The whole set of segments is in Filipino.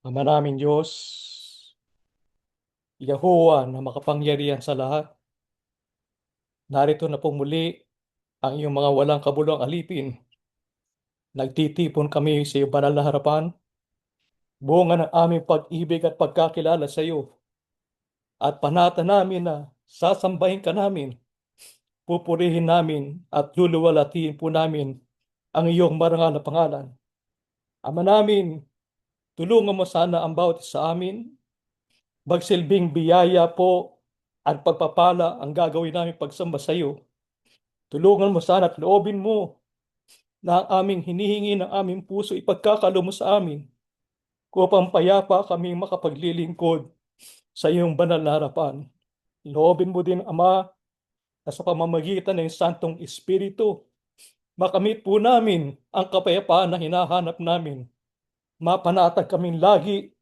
Ama naming Diyos, Yahuwa na makapangyarihan sa lahat, narito na po muli ang iyong mga walang kabuluhang alipin. Nagtitipon kami sa iyong banal na harapan, bunga ng aming pag-ibig at pagkakilala sa iyo. At panata namin na sasambahin ka namin, pupurihin namin at luluwalhatiin po namin ang iyong marangal na pangalan. Ama namin, tulungan mo sana ang bawat isa sa amin, magsilbing biyaya po at pagpapala ang gagawin namin pagsamba sa iyo. Tulungan mo sana at loobin mo na ang aming hinihingi ng aming puso ipagkakalo mo sa amin upang payapa kaming makapaglilingkod sa iyong banal na harapan. Loobin mo din, Ama, na sa pamamagitan ng Santong Espiritu, makamit po namin ang kapayapaan na hinahanap namin. Mapanatag kaming lagi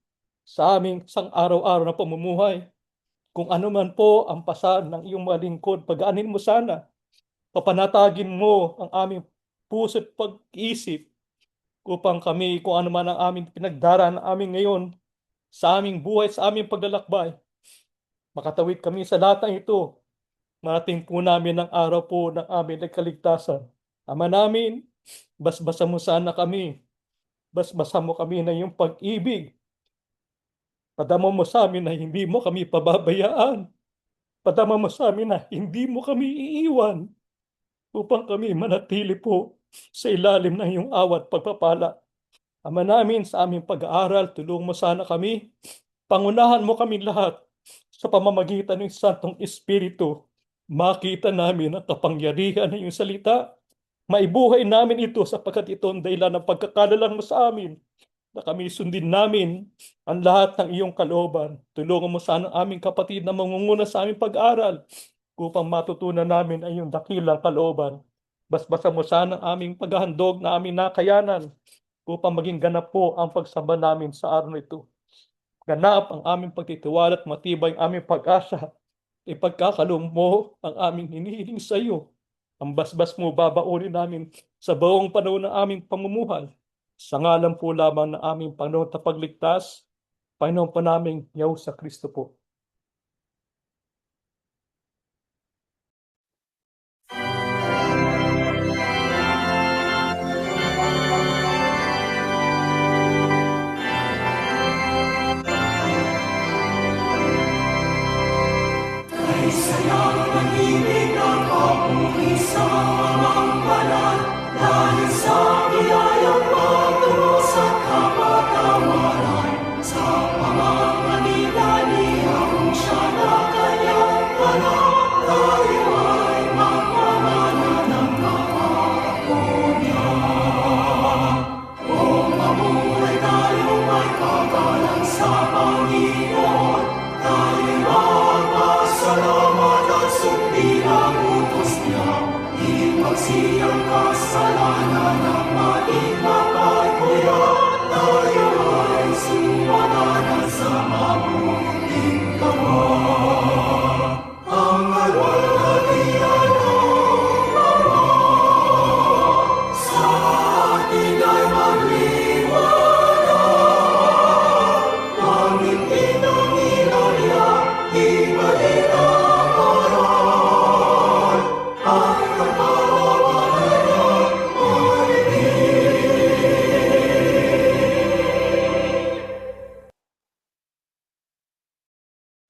sa aming sang-araw-araw na pamumuhay. Kung ano man po ang pasal ng iyong mga lingkod, pag-aanin mo sana, papanatagin mo ang aming puso at pag-isip upang kami, kung ano man ang aming pinagdaraan amin ngayon, sa aming buhay, sa aming paglalakbay, makatawid kami sa lahat ng ito. Marating po namin ang araw po ng aming nagkaligtasan. Ama namin, basbasa mo sana kami. Basbasa mo kami na iyong pag-ibig. Padama mo sa amin na hindi mo kami pababayaan. Padama mo sa amin na hindi mo kami iiwan upang kami manatili po sa ilalim ng iyong awat pagpapala. Ama namin, sa aming pag-aaral, tulungan mo sana kami. Pangunahan mo kami lahat sa pamamagitan ng Santong Espiritu. Makita namin ang kapangyarihan ng iyong salita. Maibuhay namin ito sapagkat ito ang dahilan ng pagkakalalang mo sa amin na kami sundin namin ang lahat ng iyong kalooban. Tulungan mo sana ang aming kapatid na mangunguna sa aming pag-aaral upang matutunan namin ang iyong dakilang kalooban. Basbasa mo sana ang aming paghahandog na aming nakayanan upang maging ganap po ang pagsamba namin sa araw na ito. Ganap ang aming pagtitiwala at matibay ang aming pag-asa. Ipagkakaloob mo ang aming hinihiling sa iyo. Ang basbas mo babaunin namin sa buong panahon ng aming pamumuhay. Sa ngalan po lamang ng aming Panginoon at pagligtas, Panginoon po namin Yaw sa Kristo po.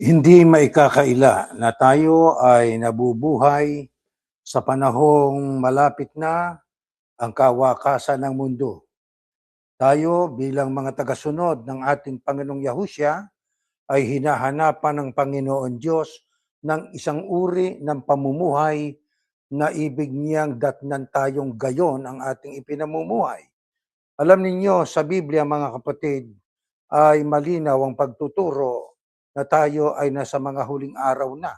Hindi maikakaila na tayo ay nabubuhay sa panahong malapit na ang kawakasan ng mundo. Tayo bilang mga tagasunod ng ating Panginoong Yahusya ay hinahanapan ng Panginoon Diyos ng isang uri ng pamumuhay na ibig niyang datnan tayong gayon ang ating ipinamumuhay. Alam ninyo, sa Biblia mga kapatid, ay malinaw ang pagtuturo na tayo ay nasa mga huling araw na.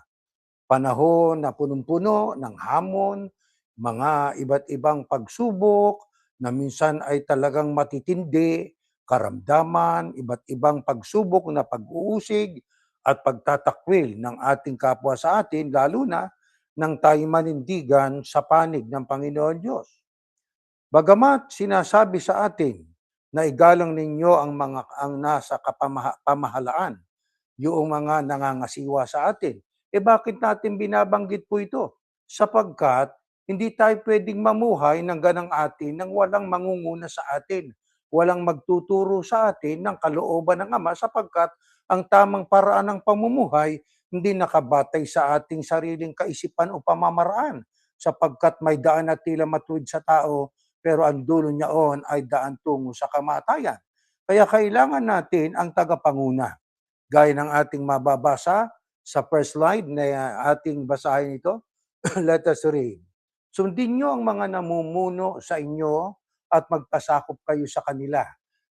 Panahon na punong-puno ng hamon, mga iba't ibang pagsubok na minsan ay talagang matitindi, karamdaman, iba't ibang pagsubok na pag-uusig at pagtatakwil ng ating kapwa sa atin, lalo na nang tayo manindigan sa panig ng Panginoon Diyos. Bagamat sinasabi sa atin na igalang ninyo ang nasa pamahalaan, yung mga nangangasiwa sa atin. Bakit natin binabanggit po ito? Sapagkat hindi tayo pwedeng mamuhay ng ganang atin nang walang mangunguna sa atin. Walang magtuturo sa atin ng kalooban ng Ama sapagkat ang tamang paraan ng pamumuhay hindi nakabatay sa ating sariling kaisipan o pamamaraan sapagkat may daan na tila matuwid sa tao pero ang dulo niyaon ay daan tungo sa kamatayan. Kaya kailangan natin ang tagapanguna. Gaya ng ating mababasa sa first slide na ating basahin ito. Let us read. Sundin niyo ang mga namumuno sa inyo at magpasakop kayo sa kanila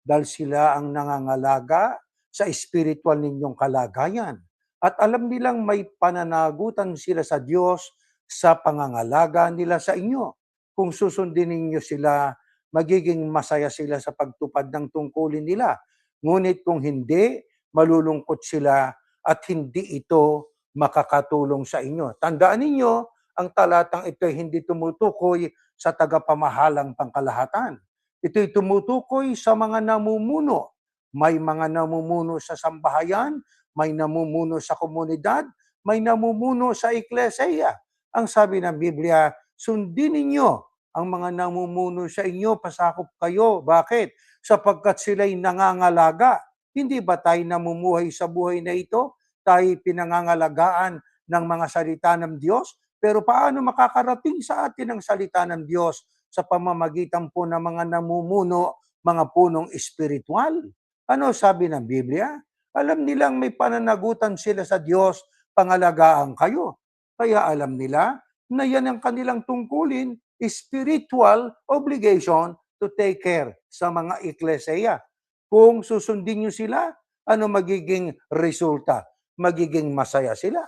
dahil sila ang nangangalaga sa espiritual ninyong kalagayan. At alam nilang may pananagutan sila sa Diyos sa pangangalaga nila sa inyo. Kung susundin ninyo sila, magiging masaya sila sa pagtupad ng tungkulin nila. Ngunit kung hindi, malulungkot sila at hindi ito makakatulong sa inyo. Tandaan ninyo, ang talatang ito ay hindi tumutukoy sa tagapamahalang pangkalahatan. Ito'y tumutukoy sa mga namumuno. May mga namumuno sa sambahayan, may namumuno sa komunidad, may namumuno sa eklesia. Ang sabi ng Biblia, sundin ninyo ang mga namumuno sa inyo, pasakop kayo. Bakit? Sapagkat sila'y nangangalaga. Hindi ba tayo namumuhay sa buhay na ito? Tayo pinangangalagaan ng mga salita ng Diyos? Pero paano makakarating sa atin ang salita ng Diyos sa pamamagitan po ng mga namumuno, mga punong espiritual? Ano sabi ng Biblia? Alam nilang may pananagutan sila sa Diyos, pangalagaan kayo. Kaya alam nila na yan ang kanilang tungkulin, spiritual obligation to take care sa mga eklesia. Kung susundin nyo sila, ano magiging resulta? Magiging masaya sila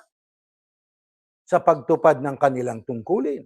sa pagtupad ng kanilang tungkulin.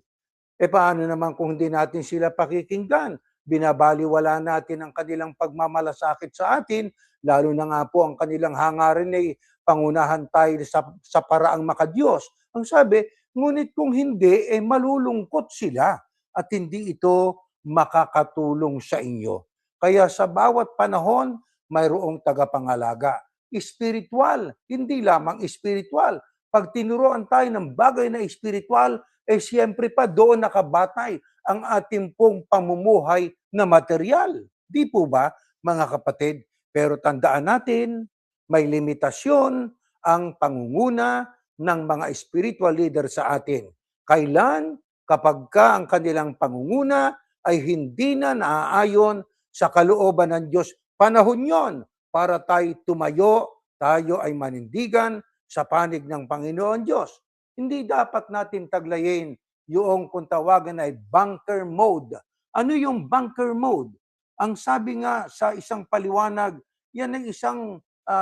Paano naman kung hindi natin sila pakikinggan? Binabaliwala natin ang kanilang pagmamalasakit sa atin, lalo na nga po ang kanilang hangarin ay pangunahan tayo sa paraang makadiyos. Ang sabi, ngunit kung hindi, malulungkot sila at hindi ito makakatulong sa inyo. Kaya sa bawat panahon, mayroong tagapangalaga. Espiritual, hindi lamang espiritual. Pag tinuruan tayo ng bagay na espiritual, siyempre pa doon nakabatay ang ating pong pamumuhay na material. Di po ba, mga kapatid? Pero tandaan natin, may limitasyon ang pangunguna ng mga spiritual leader sa atin. Kailan? Kapag ang kanilang pangunguna ay hindi na naaayon sa kalooban ng Diyos. Panahon yon para tayo tumayo, tayo ay manindigan sa panig ng Panginoon Diyos. Hindi dapat natin taglayin yung kung tawagan ay bunker mode. Ano yung bunker mode? Ang sabi nga sa isang paliwanag, yan ang isang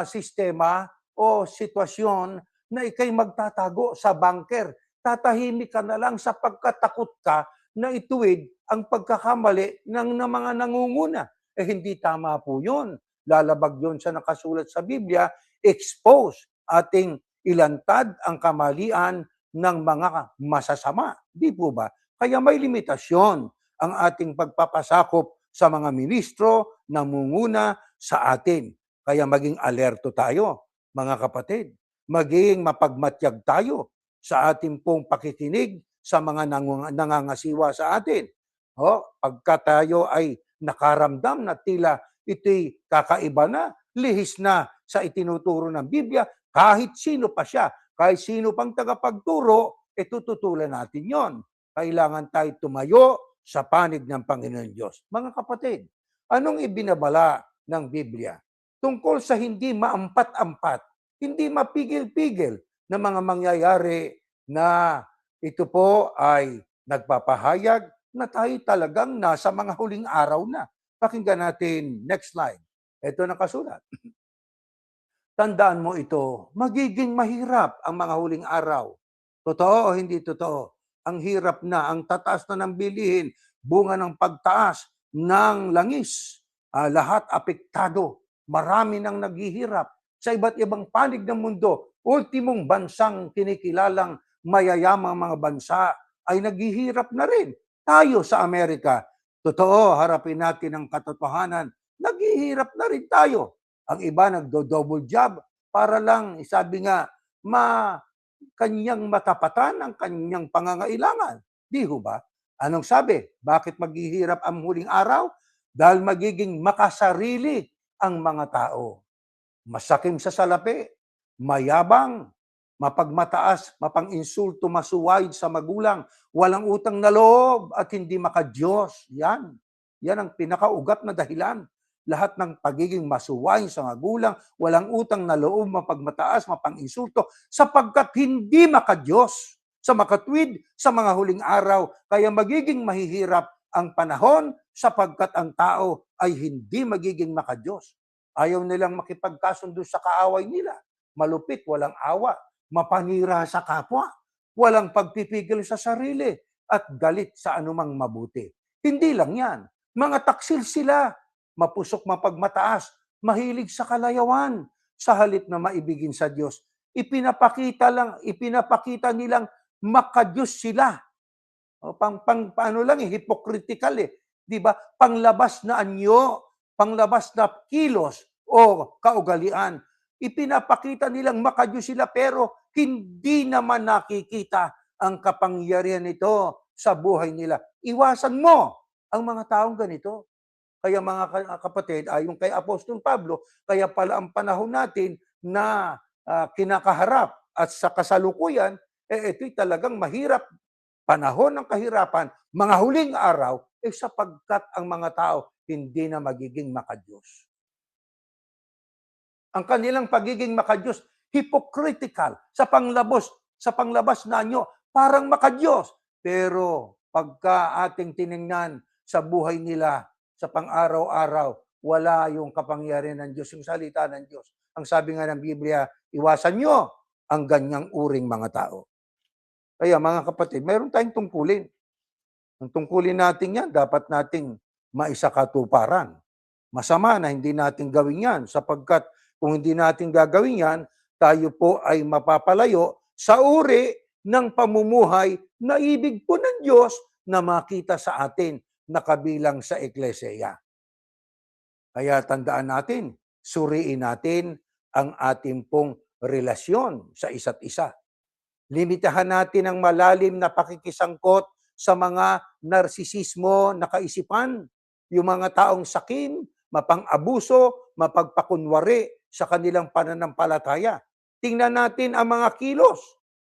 sistema o sitwasyon na ikay magtatago sa bunker. Tatahimik ka na lang sapagkat takot ka na ituwid ang pagkakamali ng mga nangunguna. Hindi tama po yun. Lalabag yun sa nakasulat sa Biblia, expose ating ilantad ang kamalian ng mga masasama. Di po ba? Kaya may limitasyon ang ating pagpapasakop sa mga ministro, namunguna sa atin. Kaya maging alerto tayo, mga kapatid. Maging mapagmatyag tayo sa ating pong pakikinig sa mga nangangasiwa sa atin. Pagka tayo ay nakaramdam na tila ito'y kakaiba na, lihis na sa itinuturo ng Biblia, kahit sino pa siya, kahit sino pang tagapagturo, tututulan natin yon. Kailangan tayo tumayo sa panig ng Panginoon Diyos. Mga kapatid, anong ibinabala ng Biblia? Tungkol sa hindi maampat-ampat, hindi mapigil-pigil na mga mangyayari na ito po ay nagpapahayag na tayo talagang nasa mga huling araw na. Pakinggan natin, next slide. Ito nakasulat. Tandaan mo ito, magiging mahirap ang mga huling araw. Totoo o hindi totoo? Ang hirap na, ang tataas na ng bilihin, bunga ng pagtaas ng langis. Lahat apektado, marami nang naghihirap sa iba't ibang panig ng mundo. Ultimong bansang kinikilalang mayayamang mga bansa ay naghihirap na rin. Tayo sa Amerika, totoo, harapin natin ang katotohanan, naghihirap na rin tayo. Ang iba nagdo-double job para lang, sabi nga, kanyang matapatan ang kanyang pangangailangan. Di ho ba? Anong sabi? Bakit maghihirap ang huling araw? Dahil magiging makasarili ang mga tao. Masakim sa salapi, mayabang, mapagmataas, mapang-insulto, masuway sa magulang, walang utang na loob at hindi makadiyos. Yan. Yan ang pinakaugat na dahilan. Lahat ng pagiging masuway sa magulang, walang utang na loob, mapagmataas, mapang-insulto, sapagkat hindi makadiyos sa makatwid sa mga huling araw. Kaya magiging mahihirap ang panahon sapagkat ang tao ay hindi magiging makadiyos. Ayaw nilang makipagkasundo sa kaaway nila. Malupit, walang awa. Mapanira sa kapwa. Walang pagpipigil sa sarili. At galit sa anumang mabuti. Hindi lang yan. Mga taksil sila. Mapusok, mapagmataas. Mahilig sa kalayawan. Sa halip na maibigin sa Diyos. Ipinapakita nilang makadiyos sila. O, paano lang hypocritical Di ba? Panglabas na anyo, panglabas na kilos o kaugalian. Ipinapakita nilang makadiyos sila pero hindi naman nakikita ang kapangyarihan nito sa buhay nila. Iwasan mo ang mga taong ganito. Kaya mga kapatid, ayon kay Apostol Pablo, kaya pala ang panahon natin na kinakaharap at sa kasalukuyan, ito'y talagang mahirap. Panahon ng kahirapan, mga huling araw, sapagkat ang mga tao hindi na magiging makadiyos. Ang kanilang pagiging makadiyos, hypocritical, sa panglabas na nyo, parang makadiyos. Pero pagka ating tiningnan sa buhay nila, sa pang-araw-araw, wala yung kapangyarihan ng Diyos, yung salita ng Diyos. Ang sabi nga ng Biblia, iwasan nyo ang ganyang uring mga tao. Kaya mga kapatid, mayroon tayong tungkulin. Ang tungkulin natin yan, dapat nating maisakatuparan. Masama na hindi natin gawin yan sapagkat kung hindi natin gagawin yan, tayo po ay mapapalayo sa uri ng pamumuhay na ibig po ng Diyos na makita sa atin na kabilang sa Eklesiya. Kaya tandaan natin, suriin natin ang ating pong relasyon sa isa't isa. Limitahan natin ang malalim na pakikisangkot sa mga narsisismo na kaisipan, yung mga taong sakim, mapang-abuso, mapagpakunwari sa kanilang pananampalataya. Tingnan natin ang mga kilos,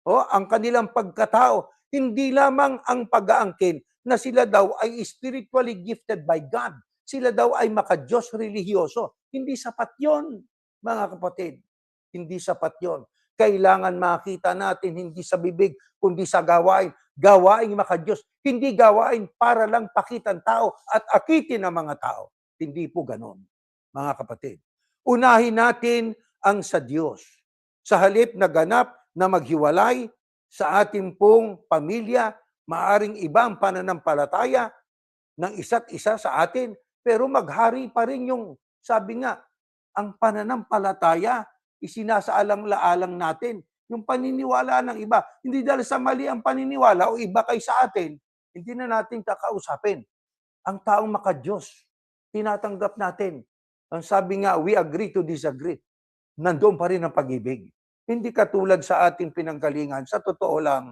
ang kanilang pagkatao, hindi lamang ang pag-aangkin na sila daw ay spiritually gifted by God. Sila daw ay makadiyos relihiyoso. Hindi sapat yon, mga kapatid. Hindi sapat yon. Kailangan makita natin hindi sa bibig, kundi sa gawain. Gawain makadiyos. Hindi gawain para lang pakitan tao at akitin ang mga tao. Hindi po ganon, mga kapatid. Unahin natin ang sa Diyos. Sa halip na ganap na maghiwalay sa ating pong pamilya, maaring iba ang pananampalataya ng isa't isa sa atin, pero maghari pa rin yung, sabi nga, ang pananampalataya, isinasaalang-laalang natin. Yung paniniwala ng iba. Hindi dahil sa mali ang paniniwala o iba kay sa atin, hindi na natin kakausapin. Ang taong makadiyos, tinatanggap natin. Ang sabi nga, we agree to disagree. Nandoon pa rin ang pag-ibig. Hindi katulad sa ating pinanggalingan. Sa totoo lang,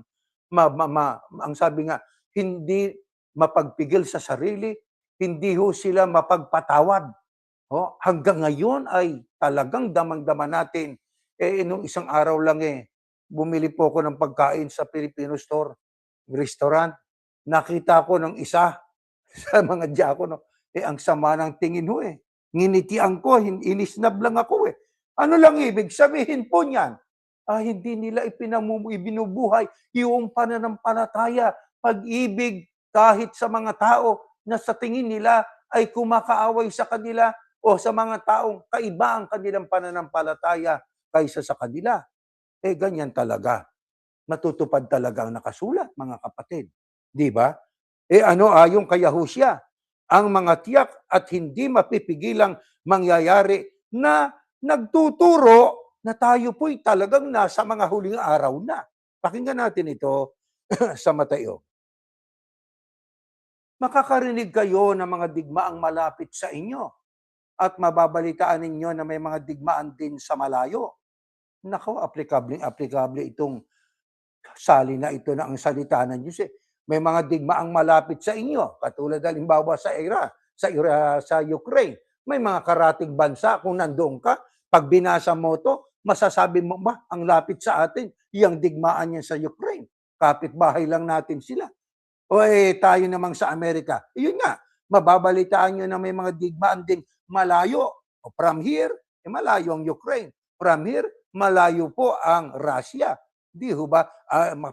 ang sabi nga, hindi mapagpigil sa sarili, hindi ho sila mapagpatawad. Hanggang ngayon ay talagang damang-dama natin. Nung isang araw lang bumili po ako ng pagkain sa Filipino store, restaurant. Nakita ko ng isa sa mga diakono, ang sama ng tingin ho Nginitian ko, inisnab lang ako Ano lang ibig sabihin po niyan? Hindi nila ibinubuhay yung pananampalataya, pag-ibig kahit sa mga tao na sa tingin nila ay kumakaaway sa kanila o sa mga taong kaiba ang kanilang pananampalataya kaysa sa kanila. Ganyan talaga. Matutupad talaga ang nakasulat, mga kapatid. Di ba? Ayon kay Hosea, ang mga tiyak at hindi mapipigilang mangyayari na nagtuturo na tayo po'y talagang nasa mga huling araw na. Pakinggan natin ito sa Mateo. Makakarinig kayo ng mga digmaang malapit sa inyo. at mababalitaan ninyo na may mga digmaan din sa malayo. Nako, aplikable itong salina ito na ang salita ng Diyos eh. May mga digmaang malapit sa inyo, katulad halimbawa sa Ukraine. May mga karatig bansa kung nandoon ka, pag binasa mo to, masasabi mo ba ang lapit sa atin, yung digmaan niya sa Ukraine. Kapitbahay lang natin sila. O tayo namang sa Amerika. Yun nga, mababalitaan nyo na may mga digmaan ding malayo. O from here, malayo ang Ukraine. From here, malayo po ang Russia. Di ho ba?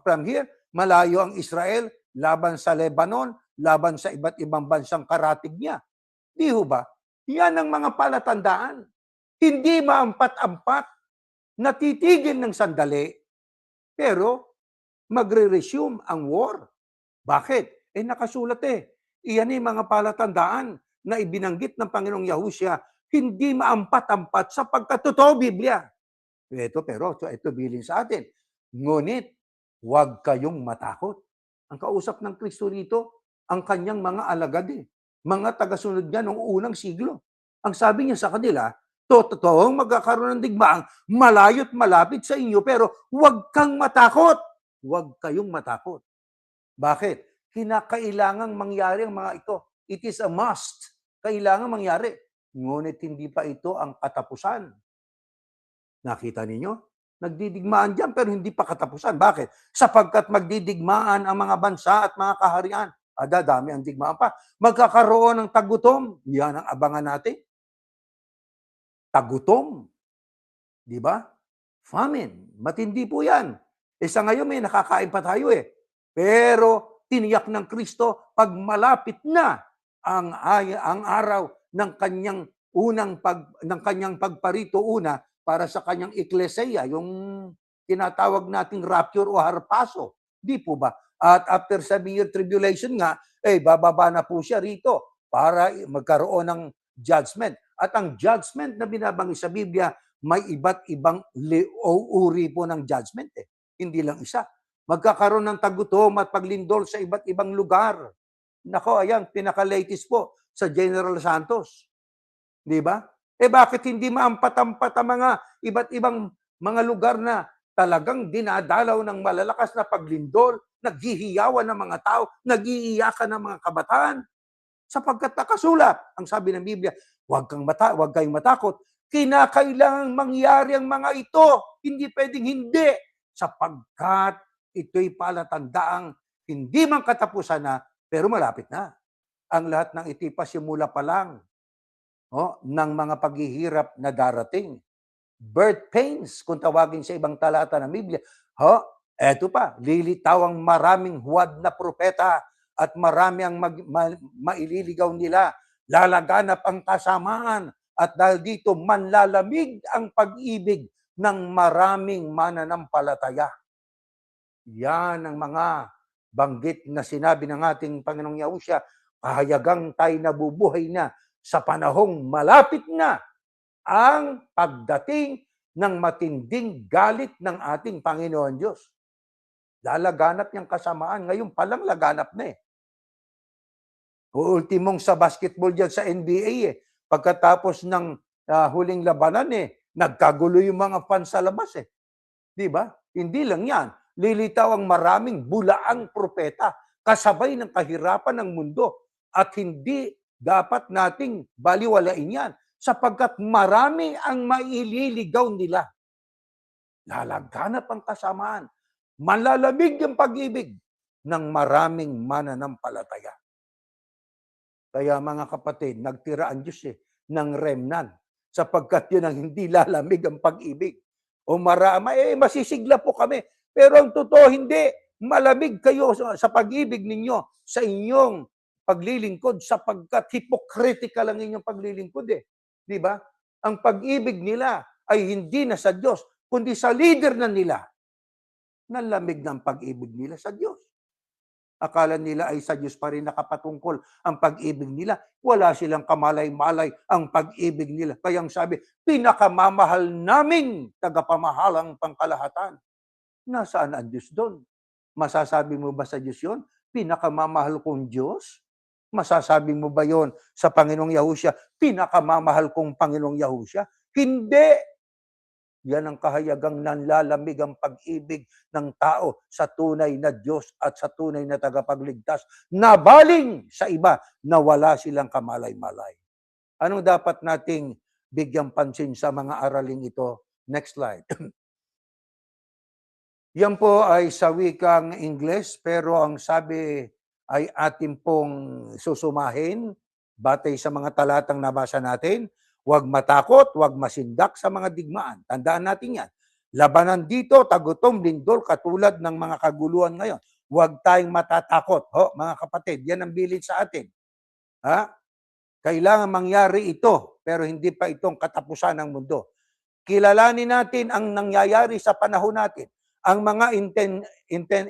From here, malayo ang Israel laban sa Lebanon, laban sa iba't ibang bansang karatig niya. Di ho ba? Yan ang mga palatandaan. Hindi maampat-ampat, natitigil ng sandali, pero magre-resume ang war. Bakit? Nakasulat Iyan mga palatandaan na ibinanggit ng Panginoong Yahushua, hindi maampat-ampat sapagkat totoo Biblia. Ito bilin sa atin. Ngunit, huwag kayong matakot. Ang kausap ng Kristo rito, ang kanyang mga alagad mga tagasunod niya noong unang siglo. Ang sabi niya sa kanila, totoong magkakaroon ng digmaang malayo't malapit sa inyo, pero huwag kang matakot. Huwag kayong matakot. Bakit? Kinakailangang mangyari ang mga ito. It is a must. Kailangan mangyari. Ngunit hindi pa ito ang katapusan. Nakita ninyo? Nagdidigmaan dyan pero hindi pa katapusan. Bakit? Sapagkat magdidigmaan ang mga bansa at mga kaharian. Dadami ang digmaan pa. Magkakaroon ng tagutom. Yan ang abangan natin. Tagutom. Di ba? Famine. Matindi po yan. Sa ngayon may nakakain pa tayo Pero tiniyak ng Kristo pag malapit na ang araw ng kanyang pagparito una para sa kanyang eklesia, yung tinatawag nating rapture o harpaso. Di po ba? At after 7-year tribulation nga, bababa na po siya rito para magkaroon ng judgment. At ang judgment na binabanggit sa Biblia, may iba't ibang uri po ng judgment Hindi lang isa. Magkakaroon ng tagutom at paglindol sa iba't ibang lugar. Nako, ayan, pinaka-latest po sa General Santos. Di ba? Bakit hindi maampat-ampat ang mga iba't ibang mga lugar na talagang dinadalaw ng malalakas na paglindol, naghihiyawan ng mga tao, nagiiyakan ng mga kabataan? Sapagkat nakasulat, ang sabi ng Biblia, huwag kayong matakot, kinakailangang mangyari ang mga ito. Hindi pwedeng hindi. Sapagkat ito'y palatandaang hindi man katapusan na, pero malapit na. Ang lahat ng itipa simula pa lang ng mga paghihirap na darating. Birth pains, kung tawagin sa ibang talata ng Biblia. Eto pa, lilitaw ang maraming huwad na propeta at marami ang maililigaw nila. Lalaganap ang kasamaan at dahil dito manlalamig ang pag-ibig ng maraming mananampalataya. Yan ang mga banggit na sinabi ng ating Panginoong Yahushua, pahayagang tayo nabubuhay na sa panahong malapit na ang pagdating ng matinding galit ng ating Panginoon Diyos. Lalaganap niyang kasamaan. Ngayon palang laganap na Ultimong sa basketball dyan sa NBA Pagkatapos ng huling labanan nagkagulo yung mga fans sa labas Di ba? Hindi lang yan. Lilitaw ang maraming bulaang propeta kasabay ng kahirapan ng mundo at hindi dapat nating baliwalain yan sapagkat marami ang maililigaw nila. Lalaganap ang kasamaan. Malalamig ang pag-ibig ng maraming mananampalataya. Kaya mga kapatid, nagtira ang Diyos ng remnant sapagkat yun ang hindi lalamig ang pag-ibig. O marami, masisigla po kami. Pero ang totoo, hindi. Malamig kayo sa pag-ibig ninyo, sa inyong paglilingkod, sapagkat hypocritical ang inyong paglilingkod Di ba? Ang pag-ibig nila ay hindi na sa Diyos, kundi sa leader na nila. Nalamig na ang pag-ibig nila sa Diyos. Akala nila ay sa Diyos pa rin nakapatungkol ang pag-ibig nila. Wala silang kamalay-malay ang pag-ibig nila. Kaya ang sabi, pinakamamahal naming tagapamahalang pangkalahatan. Nasaan ang Diyos doon? Masasabi mo ba sa Diyos yun? Pinakamamahal kong Diyos? Masasabi mo ba yon sa Panginoong Yahushua, pinakamamahal kong Panginoong Yahushua? Hindi! Yan ang kahayagang nanlalamig ang pag-ibig ng tao sa tunay na Diyos at sa tunay na tagapagligtas na baling sa iba na wala silang kamalay-malay. Anong dapat nating bigyang pansin sa mga araling ito? Next slide. Yan po ay sa wikang Ingles, pero ang sabi ay atin pong susumahin batay sa mga talatang nabasa natin. Huwag matakot, huwag masindak sa mga digmaan. Tandaan natin yan. Labanan dito, tagutom, lindol, katulad ng mga kaguluhan ngayon. Huwag tayong matatakot. Ho, mga kapatid, yan ang bilin sa atin. Ha? Kailangan mangyari ito, pero hindi pa itong katapusan ng mundo. Kilalanin natin ang nangyayari sa panahon natin. Ang mga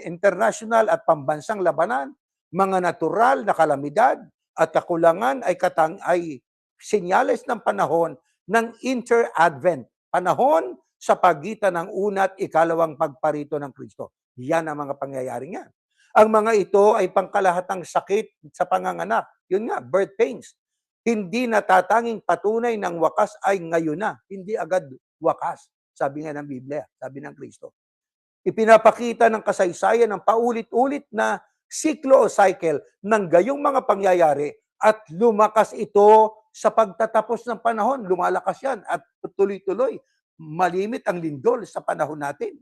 international at pambansang labanan, mga natural na kalamidad at kakulangan ay senyales ng panahon ng inter-advent. Panahon sa pagitan ng una at ikalawang pagparito ng Kristo. Yan ang mga pangyayari niyan. Ang mga ito ay pangkalahatang sakit sa panganganak. Yun nga, birth pains. Hindi natatanging patunay ng wakas ay ngayon na. Hindi agad wakas. Sabi nga ng Biblia, sabi ng Kristo. Ipinapakita ng kasaysayan ng paulit-ulit na siklo o cycle ng gayong mga pangyayari at lumakas ito sa pagtatapos ng panahon. Lumalakas yan at tuloy-tuloy. Malimit ang lindol sa panahon natin.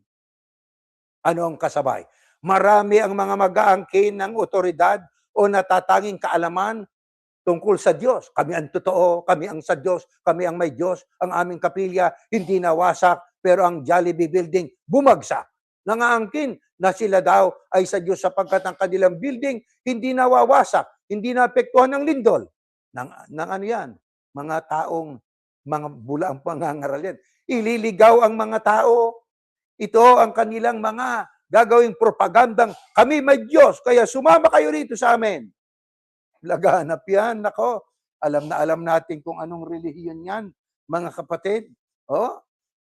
Ano ang kasabay? Marami ang mga mag-aangkin ng otoridad o natatanging kaalaman tungkol sa Diyos. Kami ang totoo, kami ang sa Diyos, kami ang may Diyos, ang aming kapilya hindi nawasak, pero ang Jollibee Building bumagsak. Nangaangkin na sila daw ay sa Diyos sapagkat ang kanilang building hindi nawawasak, hindi naapektuhan ng lindol. Ng ano yan? Mga taong, mga bula ang pangangaral yan. Ililigaw ang mga tao. Ito ang kanilang mga gagawing propagandang, kami may Diyos, kaya sumama kayo rito sa amin. Laganap yan, nako. Alam na alam natin kung anong relihiyon yan, mga kapatid. Oh,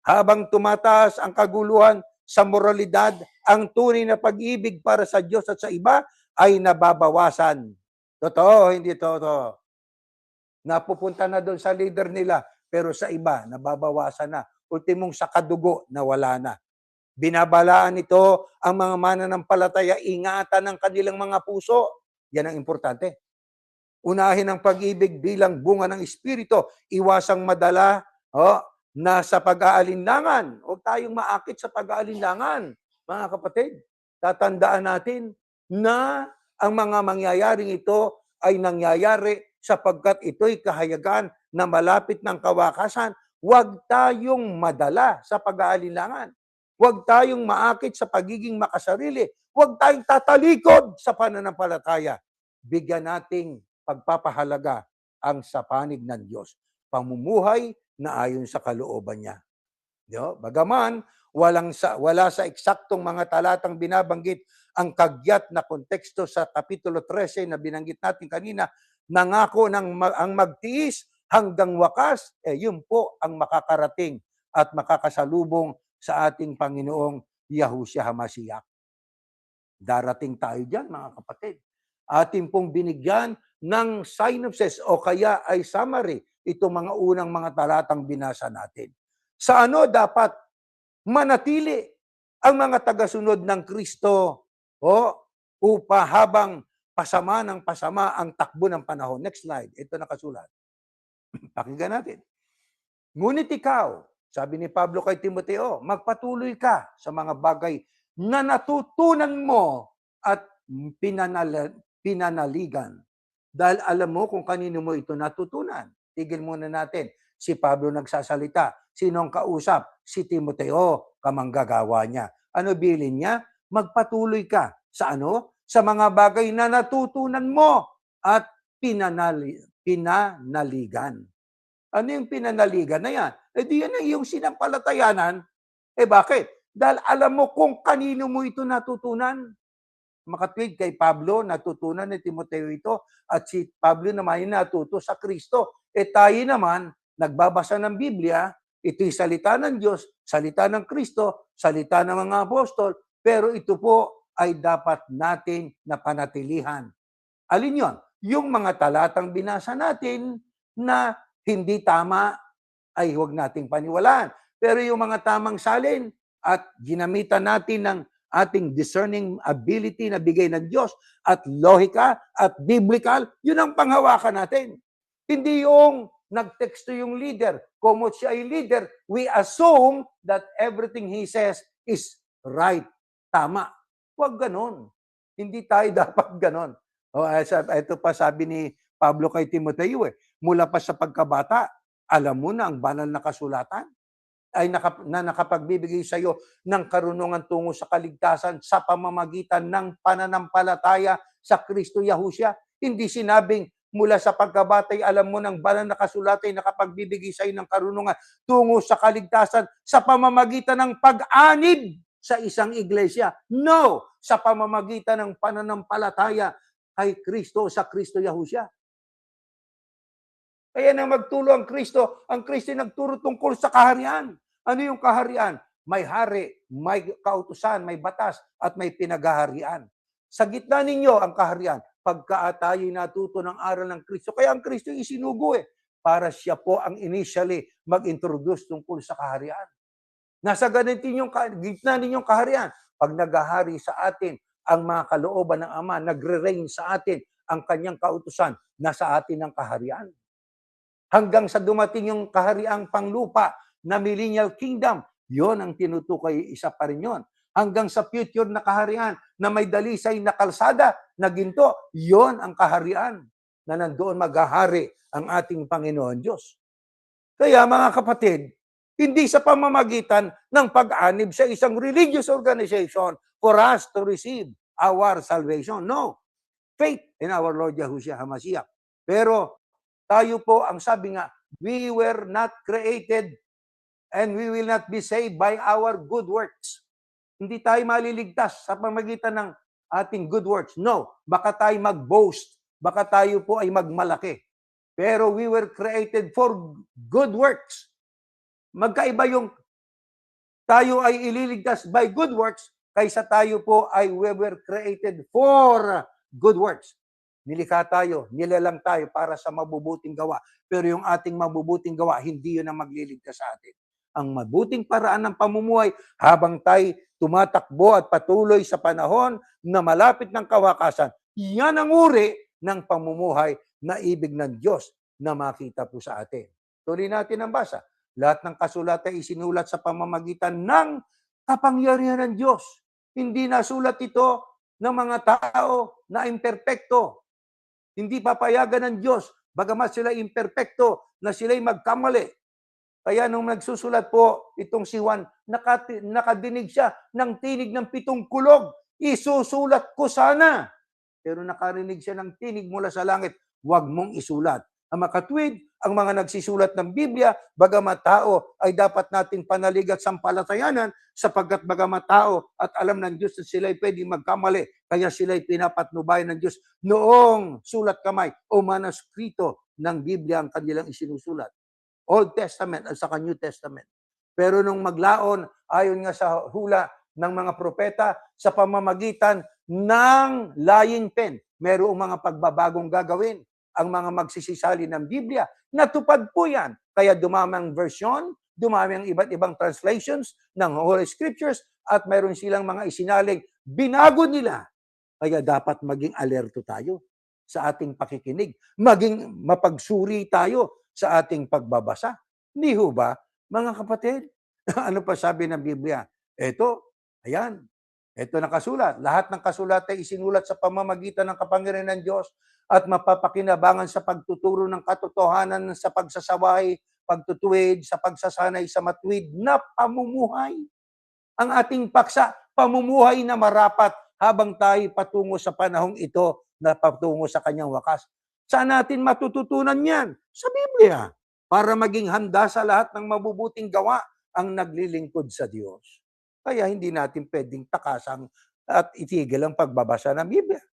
habang tumataas ang kaguluhan sa moralidad, ang tunay na pag-ibig para sa Diyos at sa iba ay nababawasan. Totoo, hindi totoo. Napupunta na doon sa leader nila, pero sa iba, nababawasan na. Ultimong sa kadugo, nawala na. Binabalaan ito ang mga mananampalataya, ingatan ng kanilang mga puso. Yan ang importante. Unahin ang pag-ibig bilang bunga ng Espiritu. Iwasang madala na sa pag-aalinlangan. Huwag tayong maakit sa pag-aalinlangan, mga kapatid. Tatandaan natin na ang mga mangyayaring ito ay nangyayari sapagkat ito'y kahayagan na malapit ng kawakasan. Huwag tayong madala sa pag-aalinlangan. Huwag tayong maakit sa pagiging makasarili. Huwag tayong tatalikod sa pananampalataya. Bigyan nating pagpapahalaga ang sa panig ng Diyos. Pamumuhay na ayon sa kalooban niya. Bagaman, wala sa eksaktong mga talatang binabanggit ang kagyat na konteksto sa Kapitulo 13 na binanggit natin kanina, nangako ang magtiis hanggang wakas, yun po ang makakarating at makakasalubong sa ating Panginoong Yahushua HaMashiach. Darating tayo dyan, mga kapatid. Ating pong binigyan ng synopsis o kaya ay summary itong mga unang mga talatang binasa natin. Sa ano dapat manatili ang mga tagasunod ng Kristo upang habang pasama ng pasama ang takbo ng panahon. Next slide. Ito nakasulat. Pakinggan natin. Ngunit ikaw, sabi ni Pablo kay Timoteo, magpatuloy ka sa mga bagay na natutunan mo at pinanaligan. Dahil alam mo kung kanino mo ito natutunan. Tigil muna natin. Si Pablo nagsasalita. Sino ang kausap? Si Timoteo, kamanggagawa niya. Ano bilin niya? Magpatuloy ka. Sa ano? Sa mga bagay na natutunan mo at pinanaligan. Ano yung pinanaligan na yan? Di yan ang iyong sinampalatayanan. Bakit? Dahil alam mo kung kanino mo ito natutunan. Makatwid kay Pablo, natutunan ni Timoteo ito, at si Pablo naman yung natuto sa Kristo. Tayo naman, nagbabasa ng Biblia, ito'y salita ng Diyos, salita ng Kristo, salita ng mga apostol, pero ito po ay dapat natin na panatilihan. Alin yon? Yung mga talatang binasa natin na hindi tama ay huwag nating paniwalaan. Pero yung mga tamang salin at ginamitan natin ng ating discerning ability na bigay ng Diyos at lohika at biblical, yun ang panghawakan natin. Hindi yung nagteksto yung leader. Kung siya ay leader, we assume that everything he says is right, tama. Huwag ganon. Hindi tayo dapat ganon. Ito pa sabi ni Pablo kay Timoteo, mula pa sa pagkabata, alam mo na ang banal na kasulatan ay nakapagbibigay sa iyo ng karunungan tungo sa kaligtasan sa pamamagitan ng pananampalataya sa Kristo Yahushua. Hindi sinabing mula sa pagkabatay, alam mo ng banal na kasulatan ay nakapagbibigay sa iyo ng karunungan tungo sa kaligtasan sa pamamagitan ng pag-anib sa isang iglesia. No! Sa pamamagitan ng pananampalataya kay Kristo sa Kristo Yahushua. Kaya na magtulo ang Kristo nagturo tungkol sa kaharian. Ano yung kaharian? May hari, may kautusan, may batas, at may pinaghaharian. Sa gitna ninyo ang kaharian, pagka tayo'y natuto ng aral ng Kristo. Kaya ang Kristo isinugo para siya po ang initially mag-introduce tungkol sa kaharian. Nasa gitna ninyong kaharian, pag naghahari sa atin ang mga kalooban ng Ama, nagre-reign sa atin ang kanyang kautusan, nasa atin ang kaharian. Hanggang sa dumating yung kahariang panglupa na millennial kingdom, yon ang tinutukoy, isa pa rin yun. Hanggang sa future na kaharian na may dalisay na kalsada na ginto, yon ang kaharian na nandoon maghahari ang ating Panginoon Diyos. Kaya mga kapatid, hindi sa pamamagitan ng pag-anib sa isang religious organization for us to receive our salvation. No. Faith in our Lord Yahushua HaMashiach. Pero tayo po, ang sabi nga, we were not created and we will not be saved by our good works. Hindi tayo maliligtas sa pamamagitan ng ating good works. No, baka tayo mag-boast, baka tayo po ay magmalaki. Pero we were created for good works. Magkaiba yung tayo ay ililigtas by good works kaysa tayo po ay we were created for good works. Nilikha tayo, nilalang tayo para sa mabubuting gawa. Pero yung ating mabubuting gawa, hindi yun ang magliligtas sa atin. Ang mabuting paraan ng pamumuhay habang tayo tumatakbo at patuloy sa panahon na malapit ng kawakasan, yan ang uri ng pamumuhay na ibig ng Diyos na makita po sa atin. Tuloy natin ang basa. Lahat ng kasulatan isinulat sa pamamagitan ng kapangyarihan ng Diyos. Hindi nasulat ito ng mga tao na imperpekto. Hindi papayagan ng Diyos, bagamat sila imperpekto, na sila'y magkamali. Kaya nung nagsusulat po itong si Juan, nakadinig siya ng tinig ng 7 kulog. Isusulat ko sana. Pero nakarinig siya ng tinig mula sa langit, huwag mong isulat. Ang makatwid, ang mga nagsisulat ng Biblia, bagamat tao ay dapat nating panalig at sampalatayanan sapagkat bagamat tao at alam ng Diyos na sila'y pwedeng magkamali, kaya sila'y pinapatnubayan ng Diyos noong sulat kamay o manuskrito ng Biblia ang kanilang isinusulat. Old Testament at saka New Testament. Pero nung maglaon, ayon nga sa hula ng mga propeta, sa pamamagitan ng lying pen, mayroong mga pagbabagong gagawin ang mga magsisisali ng Biblia. Natupad po yan. Kaya dumami ang version, dumami ang iba't ibang translations ng Holy Scriptures at mayroon silang mga isinaling binago nila. Kaya dapat maging alerto tayo sa ating pakikinig. Maging mapagsuri tayo sa ating pagbabasa. Hindi ho ba, mga kapatid? Ano pa sabi ng Biblia? Ito, ayan. Ito nakasulat. Lahat ng kasulat ay isinulat sa pamamagitan ng kapangyarihan ng Diyos at mapapakinabangan sa pagtuturo ng katotohanan sa pagsasaway, pagtutuwid, sa pagsasanay sa matuwid na pamumuhay. Ang ating paksa, pamumuhay na marapat habang tayo patungo sa panahong ito na patungo sa kanyang wakas. Saan natin matututunan yan? Sa Biblia. Para maging handa sa lahat ng mabubuting gawa ang naglilingkod sa Diyos. Kaya hindi natin pwedeng takasang at itigil ang pagbabasa ng Biblia.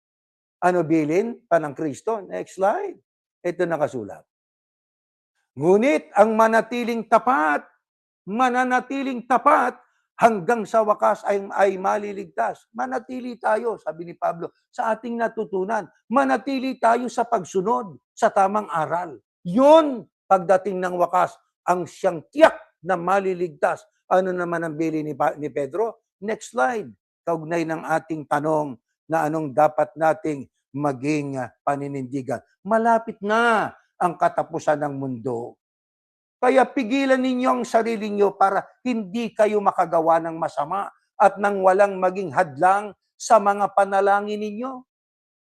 Ano bilin pa ng Kristo? Next slide. Ito nakasulat. Ngunit ang mananatiling tapat hanggang sa wakas ay maliligtas. Manatili tayo, sabi ni Pablo, sa ating natutunan. Manatili tayo sa pagsunod sa tamang aral. Yun, pagdating ng wakas, ang siyang tiyak na maliligtas. Ano naman ang bili ni Pedro? Next slide. Kaugnay ng ating tanong na anong dapat nating maging paninindigan. Malapit na ang katapusan ng mundo. Kaya pigilan ninyo ang sarili nyo para hindi kayo makagawa ng masama at nang walang maging hadlang sa mga panalangin ninyo.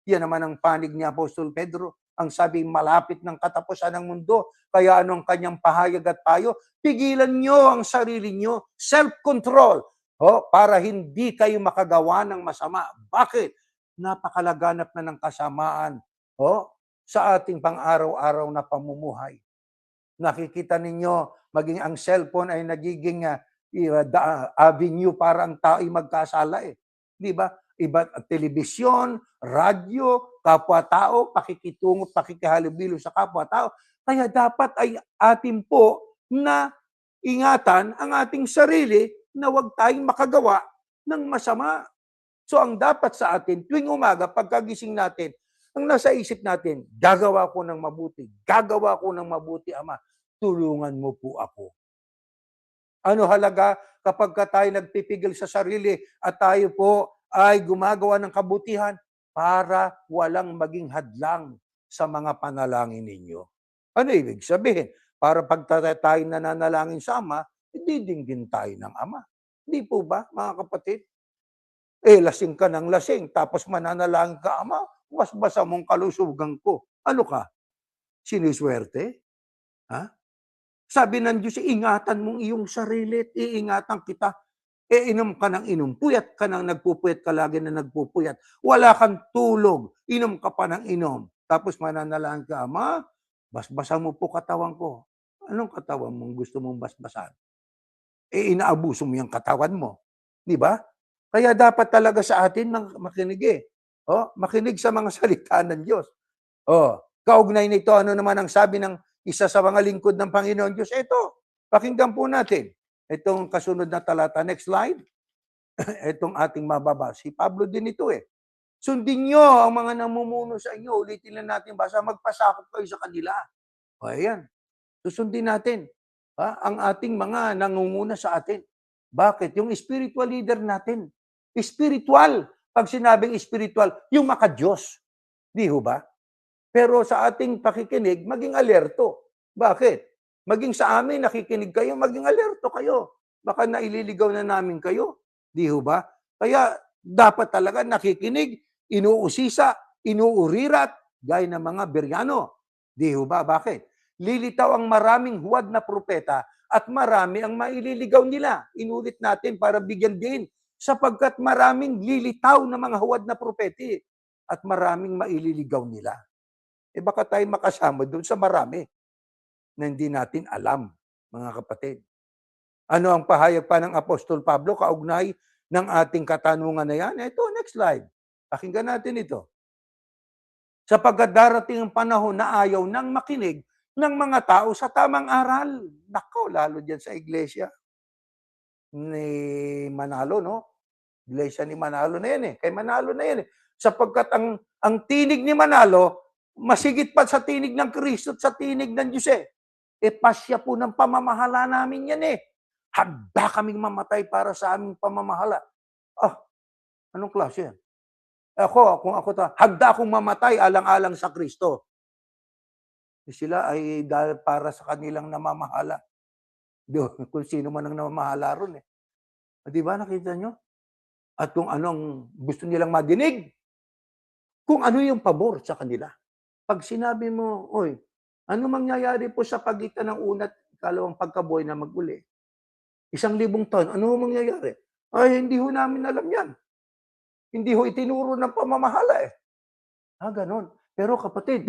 Yan naman ang panig ni Apostol Pedro. Ang sabi, malapit ng katapusan ng mundo. Kaya anong kanyang pahayag at payo? Pigilan nyo ang sarili nyo, self-control, para hindi kayo makagawa ng masama. Bakit? Napakalaganap na ng kasamaan sa ating pang-araw-araw na pamumuhay. Nakikita ninyo, maging ang cellphone ay nagiging avenue para ang tao ay magkasala eh. Di ba? Iba telebisyon, radyo, kapwa-tao, pakikitungo, pakikihalubilo sa kapwa-tao. Kaya dapat ay atin po na ingatan ang ating sarili na huwag tayong makagawa ng masama. So ang dapat sa atin, tuwing umaga, pagkagising natin, ang nasa isip natin, gagawa ko ng mabuti, gagawa ko ng mabuti, Ama, tulungan mo po ako. Ano halaga kapag tayo nagpipigil sa sarili at tayo po ay gumagawa ng kabutihan para walang maging hadlang sa mga panalangin ninyo? Ano ibig sabihin? Para pag tayo nananalangin sa Ama, didinggin tayo ng Ama. Hindi po ba, mga kapatid? Lasing ka ng lasing, tapos mananalangin ka, Ama, basbasa mong kalusugan ko. Ano ka? Sinuswerte? Ha? Sabi ng Diyos, ingatan mong iyong sarili at iingatan kita. Inom ka ng inom, puyat ka ng nagpupuyat ka lagi na nagpupuyat. Wala kang tulog, inom ka pa ng inom. Tapos mananalangin ka, Ama, basbasan mo po katawan ko. Anong katawan mong gusto mong basbasan? Inaabuso mo yung katawan mo. Di ba? Kaya dapat talaga sa atin makinig makinig sa mga salita ng Diyos. Kaugnay nito, ano naman ang sabi ng isa sa mga lingkod ng Panginoon Diyos? Ito, pakinggan po natin. Itong kasunod na talata. Next slide. Itong ating mababa. Si Pablo din ito eh. Sundin nyo ang mga namumuno sa inyo. Ulitin lang natin, basta magpasakop kayo sa kanila. Ayan. Susundin natin ang ating mga nangunguna sa atin. Bakit? Yung spiritual leader natin. Spiritual. Pag sinabing spiritual, yung maka-Diyos. Di ho ba? Pero sa ating pakikinig, maging alerto. Bakit? Maging sa amin, nakikinig kayo, maging alerto kayo. Baka naililigaw na namin kayo. Di ho ba? Kaya dapat talaga nakikinig, inuusisa, inuurirat, gaya ng mga Beryano. Di ho ba? Bakit? Lilitaw ang maraming huwad na propeta at marami ang maililigaw nila. Inulit natin para bigyan din. Sapagkat maraming lilitaw na mga huwad na propeti at maraming maililigaw nila. Baka tayo makasama doon sa marami na hindi natin alam, mga kapatid. Ano ang pahayag pa ng Apostol Pablo kaugnay ng ating katanungan na yan? Ito, next slide. Pakinggan natin ito. Sapagkat darating ang panahon na ayaw nang makinig ng mga tao sa tamang aral. Nako, lalo dyan sa iglesia ni Manalo, no? Iglesia ni Manalo na yan eh. Kay Manalo na yan eh. Sapagkat ang tinig ni Manalo, masigit pa sa tinig ng Kristo at sa tinig ng Diyos eh. Pasya po ng pamamahala namin yan eh. Handa kaming mamatay para sa aming pamamahala. Anong klase yan? Kung ako handa akong mamatay alang-alang sa Kristo. Sila ay dahil para sa kanilang namamahala. Kung sino man ang namamahala ron eh. Di ba, nakita nyo? At kung anong gusto nilang madinig, kung ano yung pabor sa kanila. Pag sinabi mo, oy, ano mangyayari po sa pagitan ng una at ikalawang pagkabuhay na mag-uli? 1,000 taon, ano mangyayari? Ay, hindi ho namin alam yan. Hindi ho itinuro ng pamamahala eh. Ganon. Pero kapatid,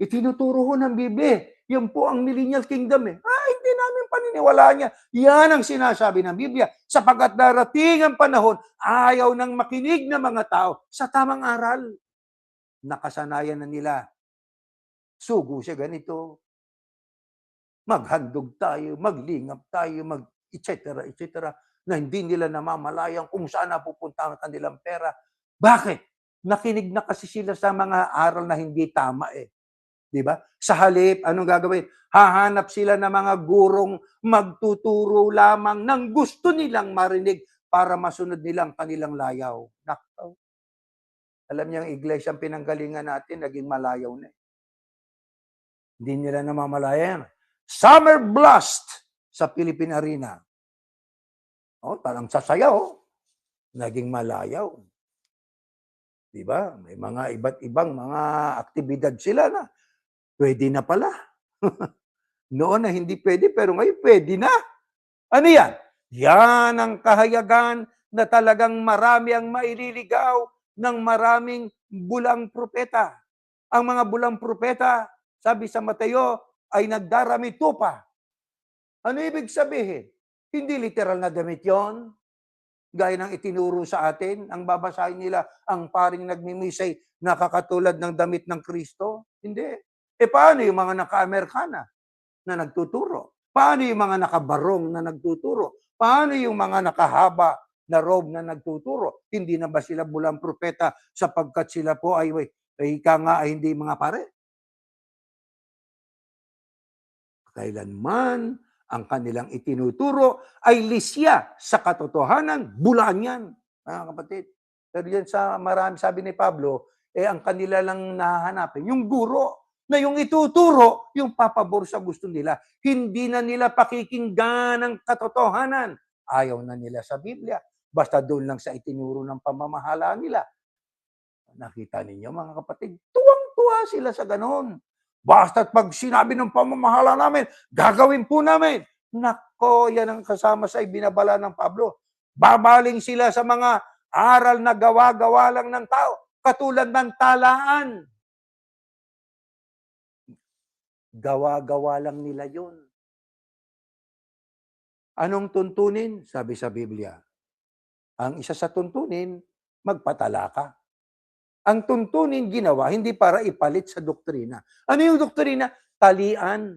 itinuturo ho ng Biblia. Yan po ang millennial kingdom eh. Hindi namin paniniwalaan niya. Yan ang sinasabi ng Biblia. Sapagkat darating ang panahon, ayaw nang makinig ng mga tao sa tamang aral. Nakasanayan na nila. Sugo siya ganito. Maghandog tayo, maglingap tayo, etc. etc. na hindi nila namamalayan kung saan napupunta ang kanilang pera. Bakit? Nakinig na kasi sila sa mga aral na hindi tama eh. Di ba? Sa halip, anong gagawin? Hahanap sila ng mga gurong magtuturo lamang ng gusto nilang marinig para masunod nilang kanilang layaw. Nakaw. Alam niyo, ang iglesia ang pinanggalingan natin, naging malayaw na eh. Hindi nila namamalayan. Summer Blast sa Philippine Arena. Oh, talang sasayaw. Naging malayaw. Di ba? May mga iba't ibang mga aktibidad sila na pwede na pala. Noon na hindi pwede, pero ngayon pwede na. Ano yan? Yan ang kahayagan na talagang marami ang maililigaw ng maraming bulang propeta. Ang mga bulang propeta, sabi sa Mateo, ay nagdarami tupa. Ano ibig sabihin? Hindi literal na damit yon. Gaya ng itinuro sa atin, ang babasahin nila, ang paring nagmimisay, nakakatulad ng damit ng Kristo. Hindi. E paano yung mga naka-Amerikana na nagtuturo? Paano yung mga nakabarong na nagtuturo? Paano yung mga nakahaba na robe na nagtuturo? Hindi na ba sila bulang propeta sapagkat sila po ay ika nga ay hindi mga pare? Kailanman ang kanilang itinuturo ay lisya sa katotohanan, bulaan yan, mga kapatid. Pero yan sa marami, sabi ni Pablo, ang kanila lang nahanapin, yung guro, na yung ituturo, yung papabor sa gusto nila. Hindi na nila pakikinggan ang katotohanan. Ayaw na nila sa Biblia. Basta doon lang sa itinuro ng pamamahala nila. Nakita ninyo, mga kapatid, tuwang-tuwa sila sa ganon. Basta't pag sinabi ng pamamahala namin, gagawin po namin. Nako, yan ang kasama sa ibinabala ng Pablo. Babaling sila sa mga aral na gawa-gawa lang ng tao. Katulad ng talaan. Gawa-gawa lang nila yun. Anong tuntunin? Sabi sa Biblia. Ang isa sa tuntunin, magpatala ka. Ang tuntunin ginawa, hindi para ipalit sa doktrina. Ano yung doktrina? Talian.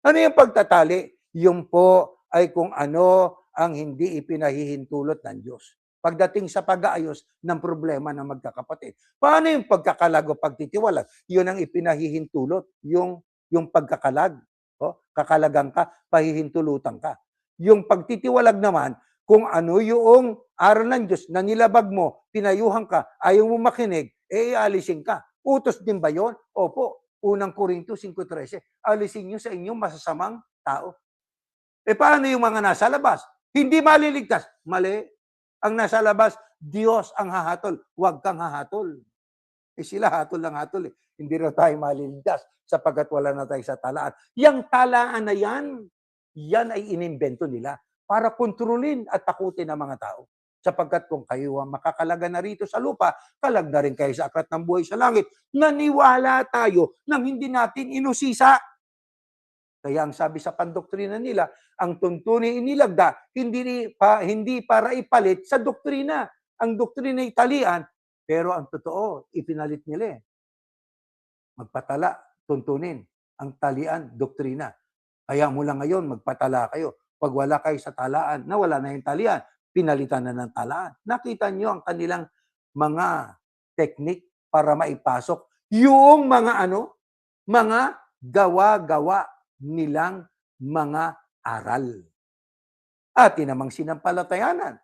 Ano yung pagtatali? Yung po ay kung ano ang hindi ipinahihintulot ng Diyos. Pagdating sa pag-aayos ng problema ng magkakapatid. Paano yung pagkakalag o pagtitiwalag? Yun ang ipinahihintulot, yung pagkakalag. O, kakalagang ka, pahihintulutan ka. Yung pagtitiwalag naman, kung ano yung aral ng Diyos na nilabag mo, pinayuhan ka, ayaw mo makinig, ialisin ka. Utos din ba yun? Opo. Unang Corinto 5:13. Alisin nyo sa inyong masasamang tao. Paano yung mga nasa labas? Hindi maliligtas. Mali. Ang nasa labas, Diyos ang hahatol. Huwag kang hahatol. Sila hatol lang hatol. Hindi raw tayo maliligtas sapagkat wala na tayo sa talaan. Yang talaan na yan ay inimbento nila para kontrolin at takutin ang mga tao. Sapagkat kung kayo ang makakalaga na rito sa lupa, kalag na rin kayo sa aklat ng buhay sa langit. Naniwala tayo nang hindi natin inusisa. Kaya ang sabi sa pandoktrina nila, ang tuntunin inilagda, hindi para ipalit sa doktrina. Ang doktrina ay talian, pero ang totoo, ipinalit nila eh. Magpatala, tuntunin. Ang talian, doktrina. Kaya mula ngayon, magpatala kayo. Pag wala kayo sa talaan, nawala na yung talian, pinalitan na ng talaan. Nakita nyo ang kanilang mga technique para maipasok yung mga gawa-gawa nilang mga aral. At namang sinampalatayanan.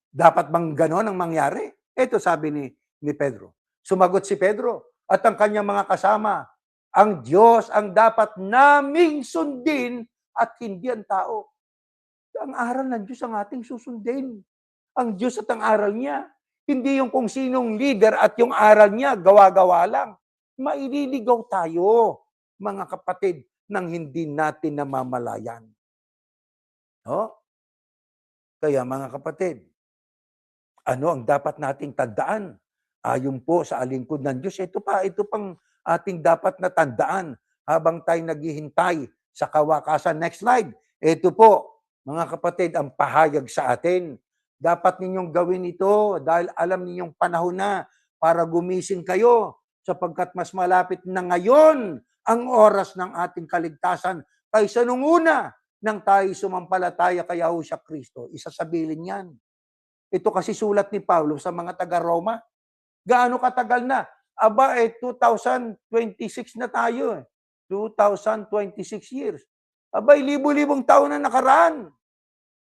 Dapat bang gano'n ang mangyari? Ito sabi ni Pedro. Sumagot si Pedro at ang kanyang mga kasama, ang Diyos ang dapat naming sundin at hindi ang tao. Ang aral ng Diyos ang ating susundin. Ang Diyos at ang aral niya. Hindi yung kung sinong leader at yung aral niya, gawa-gawa lang. Maililigaw tayo, mga kapatid, nang hindi natin namamalayan. No? Kaya mga kapatid, ano ang dapat nating tandaan? Ayon po sa alingkod ng Diyos, ito pang ating dapat na tandaan habang tayo naghihintay sa kawakasan. Next slide. Ito po, mga kapatid, ang pahayag sa atin. Dapat ninyong gawin ito dahil alam ninyong panahon na para gumising kayo sapagkat mas malapit na ngayon ang oras ng ating kaligtasan kaysa nung una nang tayo sumampalataya kay Yahushua Kristo, isasabilin yan. Ito kasi sulat ni Pablo sa mga taga-Roma. Gaano katagal na? Aba, 2026 na tayo. 2026 years. Abay, libo-libong taon na nakaraan.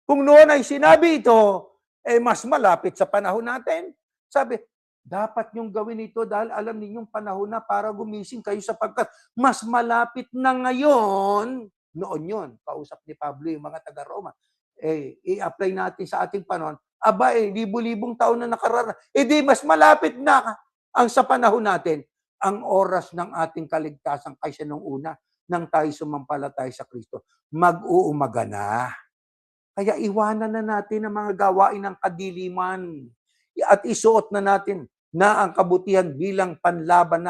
Kung noon ay sinabi ito, mas malapit sa panahon natin. Sabi, dapat niyong gawin ito dahil alam ninyong panahon na para gumising kayo sapagkat mas malapit na ngayon. Noon yun, kausap ni Pablo yung mga taga-Roma. I-apply natin sa ating panahon. Aba, libo-libong taon na nakaraan. Di mas malapit na ang sa panahon natin ang oras ng ating kaligtasan kaysa nung una nang tayo sumampalataya sa Kristo. Mag-uumaga na. Kaya iwanan na natin ang mga gawain ng kadiliman at isuot na natin na ang kabutihan bilang panlaban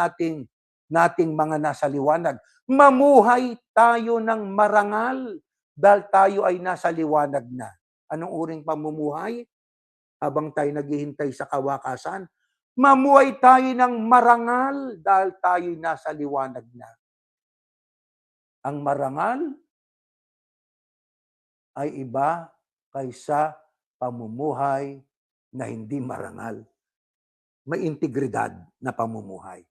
nating mga nasa liwanag. Mamuhay tayo ng marangal dahil tayo ay nasa liwanag na. Anong uring pamumuhay? Habang tayo naghihintay sa kawakasan, mamuhay tayo ng marangal dahil tayo nasa liwanag na. Ang marangal ay iba kaysa pamumuhay na hindi marangal. May integridad na pamumuhay.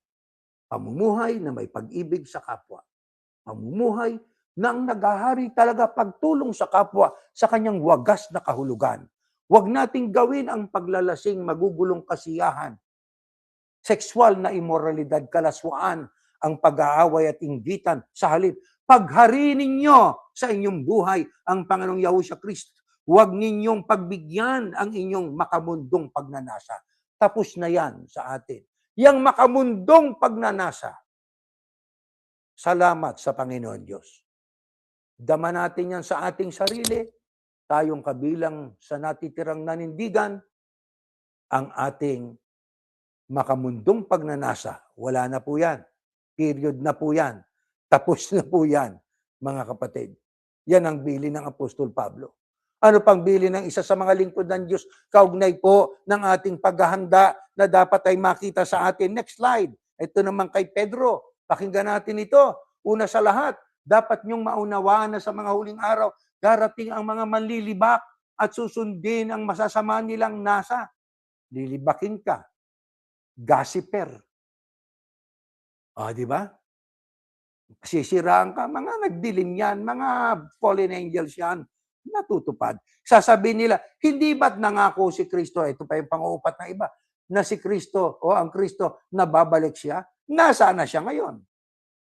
Pamumuhay na may pag-ibig sa kapwa. Pamumuhay na ang naghahari talaga pagtulong sa kapwa sa kanyang wagas na kahulugan. Huwag nating gawin ang paglalasing magugulong kasiyahan. Sexual na immoralidad, kalaswaan, ang pag-aaway at inggitan. Sa halip, paghariin ninyo sa inyong buhay ang Panginoong Yahushua Kristo. Huwag ninyong pagbigyan ang inyong makamundong pagnanasa. Tapos na yan sa atin. Yang makamundong pagnanasa. Salamat sa Panginoon Diyos. Dama natin yan sa ating sarili. Tayong kabilang sa natitirang nanindigan, ang ating makamundong pagnanasa. Wala na po yan. Period na po yan. Tapos na po yan, mga kapatid. Yan ang bili ng Apostol Pablo. Ano pang bili ng isa sa mga lingkod ng Diyos? Kaugnay po ng ating paghahanda na dapat ay makita sa atin. Next slide. Ito naman kay Pedro. Pakinggan natin ito. Una sa lahat, dapat niyong maunawaan na sa mga huling araw, darating ang mga manlilibak at susundin ang masasama nilang nasa. Lilibakin ka. Gossiper. Di ba? Sisiraan ka. Mga nagdilim yan. Mga fallen angels yan. Natutupad. Sasabihin nila, hindi ba't nangako si Kristo? Ito pa yung pang-uupat na iba. Na si Kristo o ang Kristo nababalik siya. Nasaan na siya ngayon?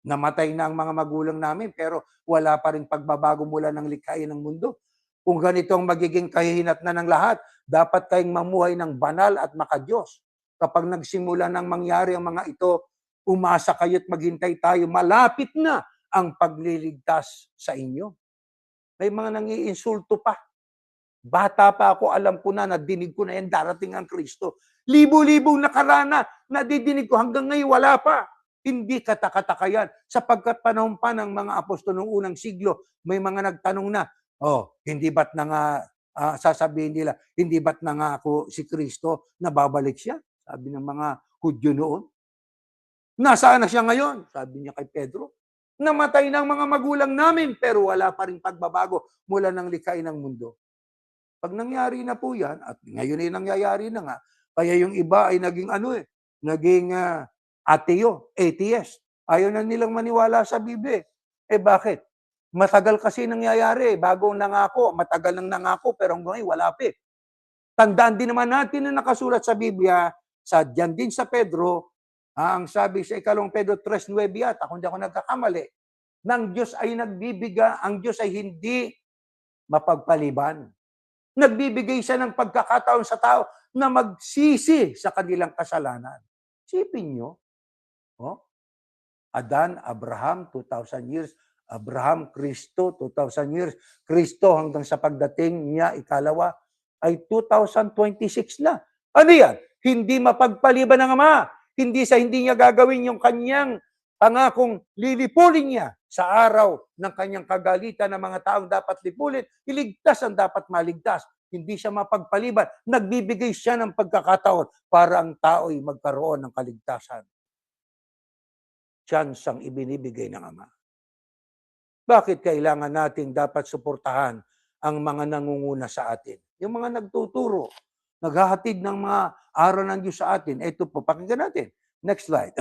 Namatay na ang mga magulang namin pero wala pa rin pagbabago mula ng likhain ng mundo. Kung ganito ang magiging kahihinat na ng lahat, dapat kayong mamuhay ng banal at makadiyos. Kapag nagsimula nang mangyari ang mga ito, umasa kayo't maghintay tayo. Malapit na ang pagliligtas sa inyo. May mga nangiinsulto pa. Bata pa ako, alam ko na, nadinig ko na yan, darating ang Kristo. Libo-libong nakarana, nadidinig ko, hanggang ngayon wala pa. Hindi katakataka yan. Sapagkat panahon pa ng mga apostol noong unang siglo, may mga nagtanong na, hindi ba't na nga, sasabihin nila, hindi ba't na nga ako si Kristo, nababalik siya? Sabi ng mga Hudyo noon. Nasaan na siya ngayon? Sabi niya kay Pedro. Namatay na ang mga magulang namin, pero wala pa rin pagbabago mula ng likhain ng mundo. Pag nangyari na po yan, at ngayon ay nangyayari na nga, kaya yung iba ay naging naging ateo, atheist. Ayaw na nilang maniwala sa Biblia. Bakit? Matagal kasi nangyayari. Bago nangako, matagal nang nangako, pero hanggang ngayon wala pa. Tandaan din naman natin na nakasulat sa Biblia, diyan din sa Pedro, ang sabi sa ikalawang Pedro 3:9 yata, kung di ako nagkakamali, ng Diyos ay nagbibiga, ang Diyos ay hindi mapagpaliban. Nagbibigay siya ng pagkakataon sa tao na magsisi sa kanilang kasalanan. Sipin nyo, Adan, Abraham, 2,000 years. Abraham, Kristo, 2,000 years. Kristo hanggang sa pagdating niya, ikalawa, ay 2026 na. Ano yan? Hindi mapagpaliban ng Ama. Hindi niya gagawin yung kanyang pangakong lilipulin niya sa araw ng kanyang kagalitan ng mga taong dapat lipulin. Iligtas ang dapat maligtas. Hindi siya mapagpaliban. Nagbibigay siya ng pagkakataon para ang tao'y magkaroon ng kaligtasan. Chance ang ibinibigay ng Ama. Bakit kailangan nating dapat suportahan ang mga nangunguna sa atin? Yung mga nagtuturo, naghahatid ng mga aral ng Diyos sa atin. Ito po, pakinggan natin. Next slide.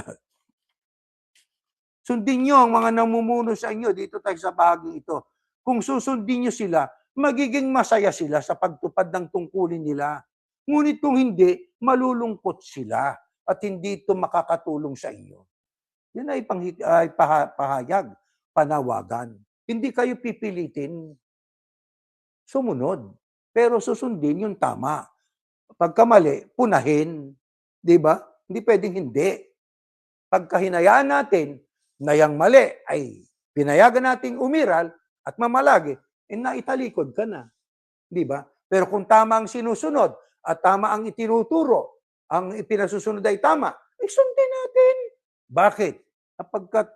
Sundin nyo ang mga namumuno sa inyo. Dito tayo sa bahaging ito. Kung susundin nyo sila, magiging masaya sila sa pagtupad ng tungkulin nila. Ngunit kung hindi, malulungkot sila at hindi ito makakatulong sa inyo. Yan ay, pahayag, panawagan. Hindi kayo pipilitin sumunod. Pero susundin yung tama. Pagka mali, punahin. Di ba? Hindi pwedeng hindi. Pagka hinayaan natin na yung mali ay pinayagan nating umiral at mamalagi, naitalikod ka na. Di ba? Pero kung tama ang sinusunod at tama ang itinuturo, ang ipinasusunod ay tama, sundin natin. Bakit? Kapagkat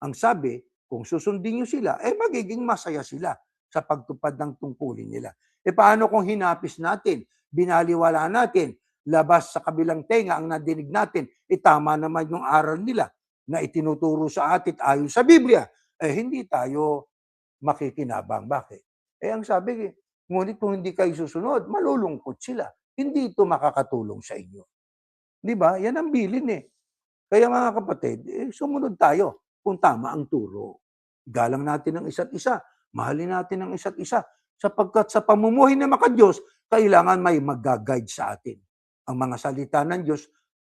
ang sabi, kung susundin nyo sila, magiging masaya sila sa pagtupad ng tungkulin nila. Paano kung hinapis natin, binaliwala natin, labas sa kabilang tenga ang nadinig natin, tama naman yung aral nila na itinuturo sa atin ayon sa Biblia, hindi tayo makikinabang. Bakit? Ang sabi, ngunit kung hindi kayo susunod, malulungkot sila. Hindi ito makakatulong sa inyo. Di ba? Yan ang bilin eh. Kaya mga kapatid, sumunod tayo kung tama ang turo. Galang natin ang isa't isa. Mahalin natin ang isa't isa. Sapagkat sa pamumuhay na makadiyos, kailangan may mag-guide sa atin. Ang mga salita ng Diyos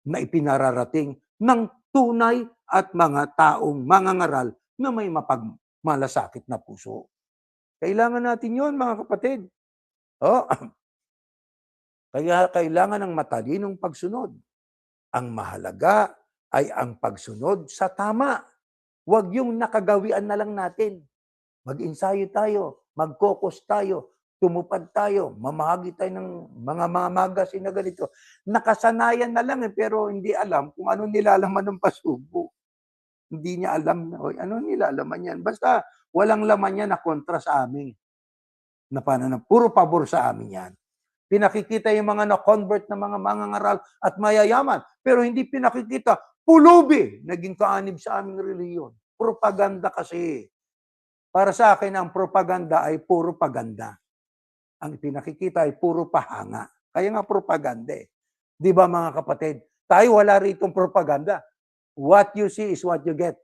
na ipinararating ng tunay at mga taong mangangaral na may mapagmalasakit na puso. Kailangan natin yun, mga kapatid. Kaya kailangan ng matalinong pagsunod. Ang mahalaga ay ang pagsunod sa tama. Huwag yung nakagawian na lang natin. Mag-ensayo tayo, mag-focus tayo, tumupad tayo, mamahagi tayo ng mga magasin na ganito. Nakasanayan na lang pero hindi alam kung ano nilalaman ng pasubo. Hindi niya alam na, ano nilalaman yan. Basta walang laman yan na kontra sa amin. Na puro pabor sa amin yan. Pinakikita yung mga na-convert na mga mangangaral at mayayaman. Pero hindi pinakikita, pulubi, naging kaanib sa aming reliyon. Propaganda kasi. Para sa akin, ang propaganda ay puro paganda. Ang pinakikita ay puro pahanga. Kaya nga propaganda eh. Di ba mga kapatid? Tayo wala ritong propaganda. What you see is what you get.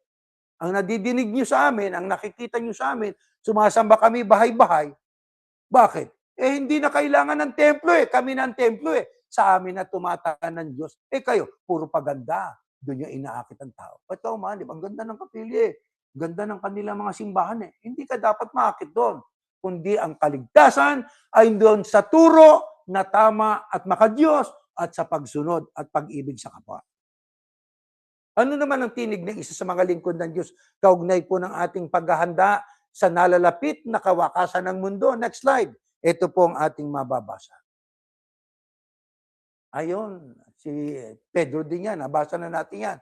Ang nadidinig nyo sa amin, ang nakikita nyo sa amin, sumasamba kami bahay-bahay. Bakit? Hindi na kailangan ng templo eh. Kami na ang templo eh. Sa amin na tumatakan ng Diyos. Kayo, puro paganda. Doon yung inaakit ang tao. Ito man, ang ganda ng kapili eh. Ganda ng kanilang mga simbahan eh. Hindi ka dapat maakit doon. Kundi ang kaligtasan ay doon sa turo na tama at makadiyos at sa pagsunod at pag-ibig sa kapwa. Ano naman ang tinig ng isa sa mga lingkod ng Diyos? Kaugnay po ng ating paghahanda sa nalalapit na kawakasan ng mundo. Next slide. Ito po ang ating mababasa. Ayon, si Pedro din yan. Nabasa na natin yan.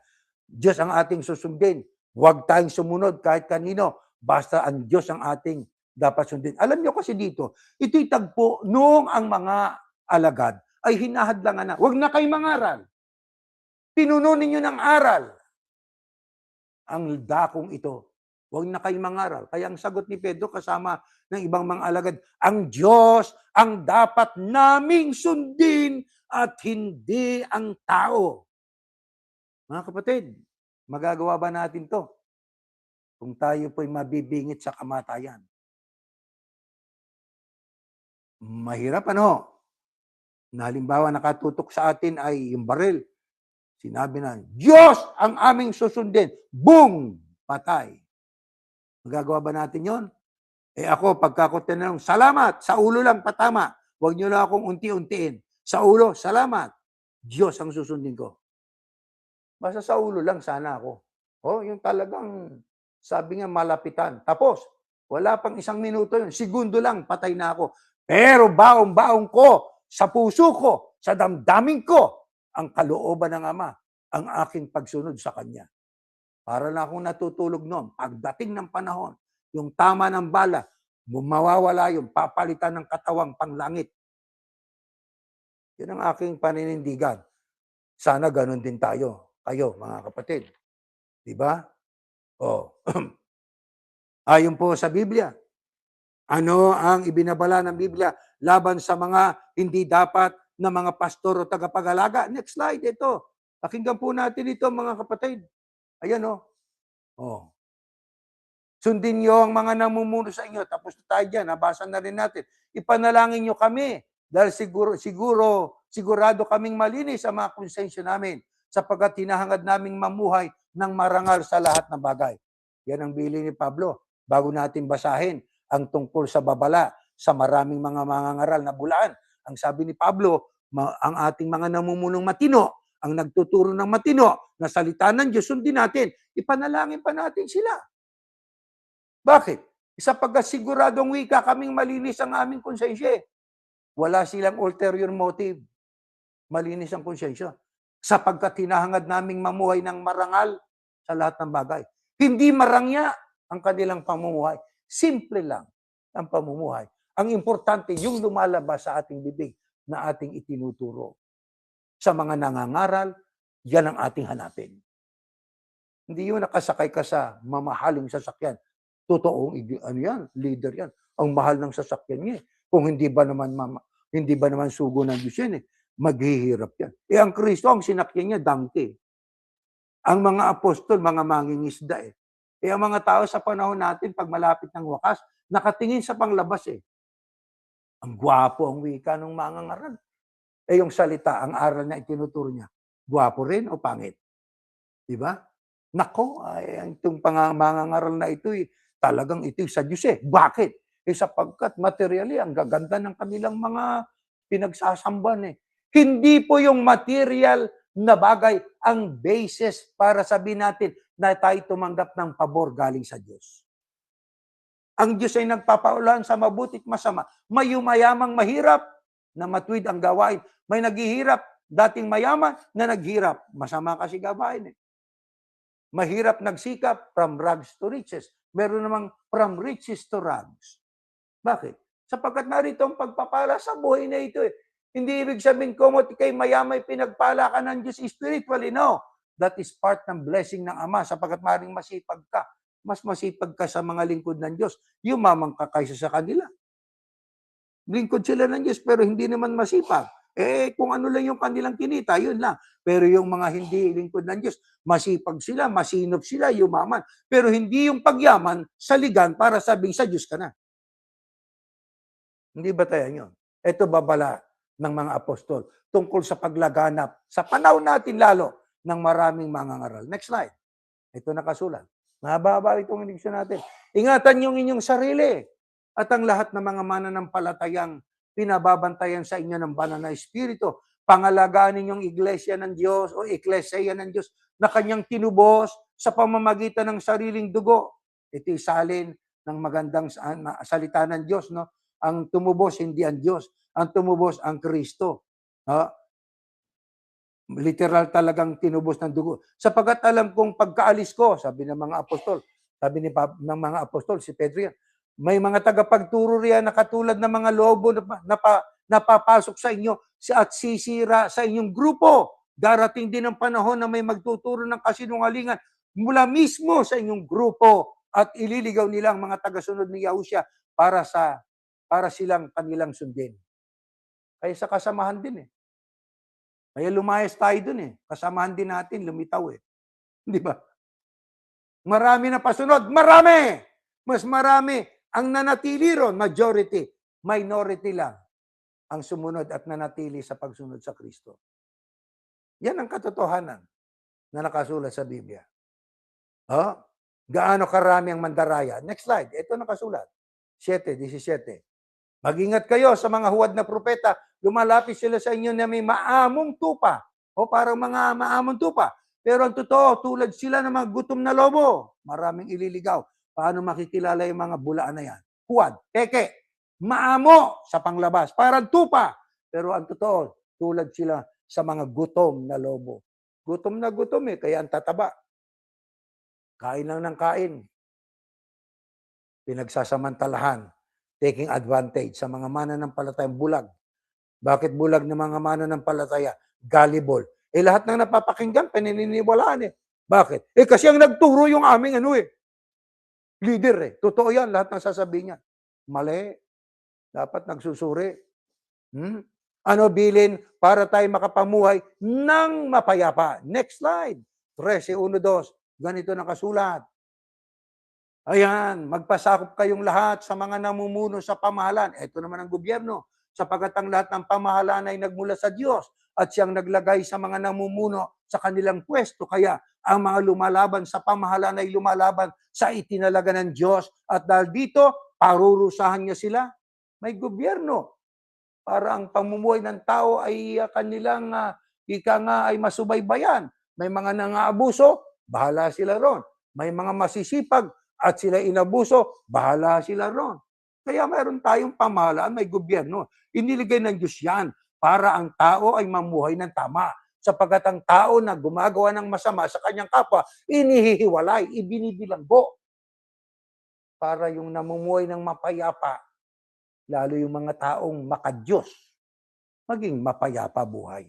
Diyos ang ating susundin. Huwag tayong sumunod kahit kanino. Basta ang Diyos ang ating dapat sundin. Alam niyo kasi dito, ito'y tagpo noong ang mga alagad ay hinahadlangan na. Huwag na kayo mangaral. Pinuno ninyo ng aral ang dakong ito. Huwag na kayo mangaral. Kaya ang sagot ni Pedro kasama ng ibang mga alagad, ang Diyos ang dapat naming sundin at hindi ang tao. Mga kapatid, magagawa ba natin to kung tayo po'y mabibingit sa kamatayan? Mahirap ano? Na halimbawa nakatutok sa atin ay yung baril. Sinabi na, Diyos ang aming susundin. Boom! Patay. Magagawa ba natin yon? Ako, pagka ko tinanong, salamat, sa ulo lang patama. Huwag niyo lang akong unti-untiin. Sa ulo, salamat. Diyos ang susundin ko. Basta sa ulo lang sana ako. Yung talagang, sabi nga, malapitan. Tapos, wala pang 1 minuto yun. Segundo lang, patay na ako. Pero baong-baong ko, sa puso ko, sa damdamin ko, ang kalooban ng Ama, ang aking pagsunod sa Kanya. Para na akong natutulog noon. Pagdating ng panahon, yung tama ng bala, mawawala yung papalitan ng katawang panglangit. Yun ang aking paninindigan. Sana ganun din tayo. Kayo, mga kapatid. Diba? Ayon po sa Biblia, ano ang ibinabala ng Biblia laban sa mga hindi dapat na mga pastor o tagapag-alaga? Next slide, ito. Pakinggan po natin ito, mga kapatid. Ayan, oh. Oh. Sundin niyo ang mga namumuno sa inyo. Tapos na tayo dyan, nabasa na rin natin. Ipanalangin niyo kami dahil sigurado kaming malinis ang mga konsensya namin sapagkat hinahangad naming mamuhay ng marangal sa lahat ng bagay. Yan ang bili ni Pablo. Bago natin basahin ang tungkol sa babala sa maraming mga mangangaral na bulaan. Ang sabi ni Pablo, ang ating mga namumunong matino, ang nagtuturo ng matino na salita ng Diyos, sundin natin. Ipanalangin pa natin sila. Bakit? Sapagkat siguradong wika kaming malinis ang aming konsensya. Wala silang ulterior motive. Malinis ang konsensya. Sapagkat hinahangad naming mamuhay ng marangal sa lahat ng bagay. Hindi marangya ang kanilang pamumuhay. Simple lang ang pamumuhay. Ang importante, yung lumalabas sa ating bibig na ating itinuturo. Sa mga nangangaral, yan ang ating hanapin. Hindi yun nakasakay ka sa mamahaling sasakyan. Totoong ano yan, leader yan. Ang mahal ng sasakyan niya. Kung hindi ba naman sugo ng Diyos yan, maghihirap yan. Ang Kristo, ang sinakyan niya, donkey. Ang mga apostol, mga mangingisda ang mga tao sa panahon natin, pag malapit ng wakas, nakatingin sa panglabas Ang gwapo ang wika ng mangangaral. Yung salita, ang aral na itinuturo niya, gwapo rin o pangit? Diba? Nako, itong mangangaral na ito talagang ito sa Diyos Bakit? Sapagkat materially, ang gaganda ng kanilang mga pinagsasamban Hindi po yung material na bagay ang basis para sabihin natin na tayo tumanggap ng pabor galing sa Diyos. Ang Diyos ay nagpapaulan sa mabutit masama. May yumayamang mahirap na matuwid ang gawain. May naghihirap, dating mayaman na naghirap. Masama kasi gawain Mahirap nagsikap from rags to riches. Meron namang from riches to rags. Bakit? Sapagkat narito ang pagpapala sa buhay na ito Hindi ibig sabihin ko kay mayamay pinagpala ka ng Diyos spiritually. No. That is part ng blessing ng Ama sapagkat maring masipag ka. Mas masipag ka sa mga lingkod ng Diyos. Yumamang ka kaysa sa kanila. Lingkod sila ng Diyos pero hindi naman masipag. Kung ano lang yung kanilang kinita, yun lang. Pero yung mga hindi lingkod ng Diyos, masipag sila, masinop sila, yumaman. Pero hindi yung pagyaman, saligan para sabing sa Diyos ka na. Hindi ba tayo yun? Ito babala ng mga apostol tungkol sa paglaganap sa panahon natin lalo ng maraming mangangaral. Next slide. Ito nakasulat. Mahaba itong indiksyon natin. Ingatan yung inyong sarili at ang lahat ng mga mananampalatayang pinababantayan sa inyo ng banal na Espiritu. Pangalagaan ninyong iglesia ng Diyos o eklesiya ng Diyos na kanyang tinubos sa pamamagitan ng sariling dugo. Ito'y salin ng magandang salita ng Diyos. No? Ang tumubos, hindi ang Diyos. Ang tumubos, ang Kristo. Literal talagang tinubos ng dugo. Sapagat alam kong pagkaalis ko, sabi ng mga apostol, sabi ng mga apostol, si Pedro yan, may mga tagapagturo riyan na katulad ng mga lobo na papasok sa inyo at sisira sa inyong grupo. Darating din ang panahon na may magtuturo ng kasinungalingan mula mismo sa inyong grupo at ililigaw nila ang mga tagasunod ni Yahushua para silang kanilang sundin. Kaya sa kasamahan din Kaya lumayas tayo dun Kasamahan din natin, lumitaw Di ba? Marami na pasunod. Marami! Mas marami. Ang nanatili ron, majority. Minority lang ang sumunod at nanatili sa pagsunod sa Kristo. Yan ang katotohanan na nakasulat sa Biblia. Gaano karami ang mandaraya? Next slide. Ito nakasulat. 7:17. Mag-ingat kayo sa mga huwad na propeta. Lumalapit sila sa inyo na may maamong tupa. Parang mga maamong tupa. Pero ang totoo, tulad sila ng mga gutom na lobo. Maraming ililigaw. Paano makikilala yung mga bulaan na yan? Huwad, peke, maamo sa panglabas. Parang tupa. Pero ang totoo, tulad sila sa mga gutom na lobo. Gutom na gutom kaya ang tataba. Kain lang ng kain. Pinagsasamantalahan. Taking advantage sa mga mananampalatayang bulag. Bakit bulag ng mga mananampalataya? Gullible. Lahat ng napapakinggan, pinaniniwalaan Bakit? Kasi ang nagturo yung aming leader eh. Totoo yan, lahat ng sasabihin niya. Mali. Dapat nagsusuri. Hmm? Ano bilin para tayo makapamuhay ng mapayapa? Next slide. 13:1-2. Ganito nakasulat. Ayan, magpasakop kayong lahat sa mga namumuno sa pamahalaan. Ito naman ang gobyerno. Sapagkat ang lahat ng pamahalaan ay nagmula sa Diyos at siyang naglagay sa mga namumuno sa kanilang pwesto. Kaya ang mga lumalaban sa pamahalaan ay lumalaban sa itinalaga ng Diyos. At dahil dito, parurusahan niya sila. May gobyerno para ang pamumuhay ng tao ay kanilang ika nga ay masubaybayan. May mga nangaabuso, bahala sila ron. May mga masisipag at sila inabuso, bahala sila ron. Kaya mayroon tayong pamahalaan, may gobyerno. Iniligay ng Diyos yan para ang tao ay mamuhay ng tama. Sapagkat ang tao na gumagawa ng masama sa kanyang kapwa, inihihiwalay, ibinibilanggo. Para yung namumuhay ng mapayapa, lalo yung mga taong makadiyos, maging mapayapa buhay.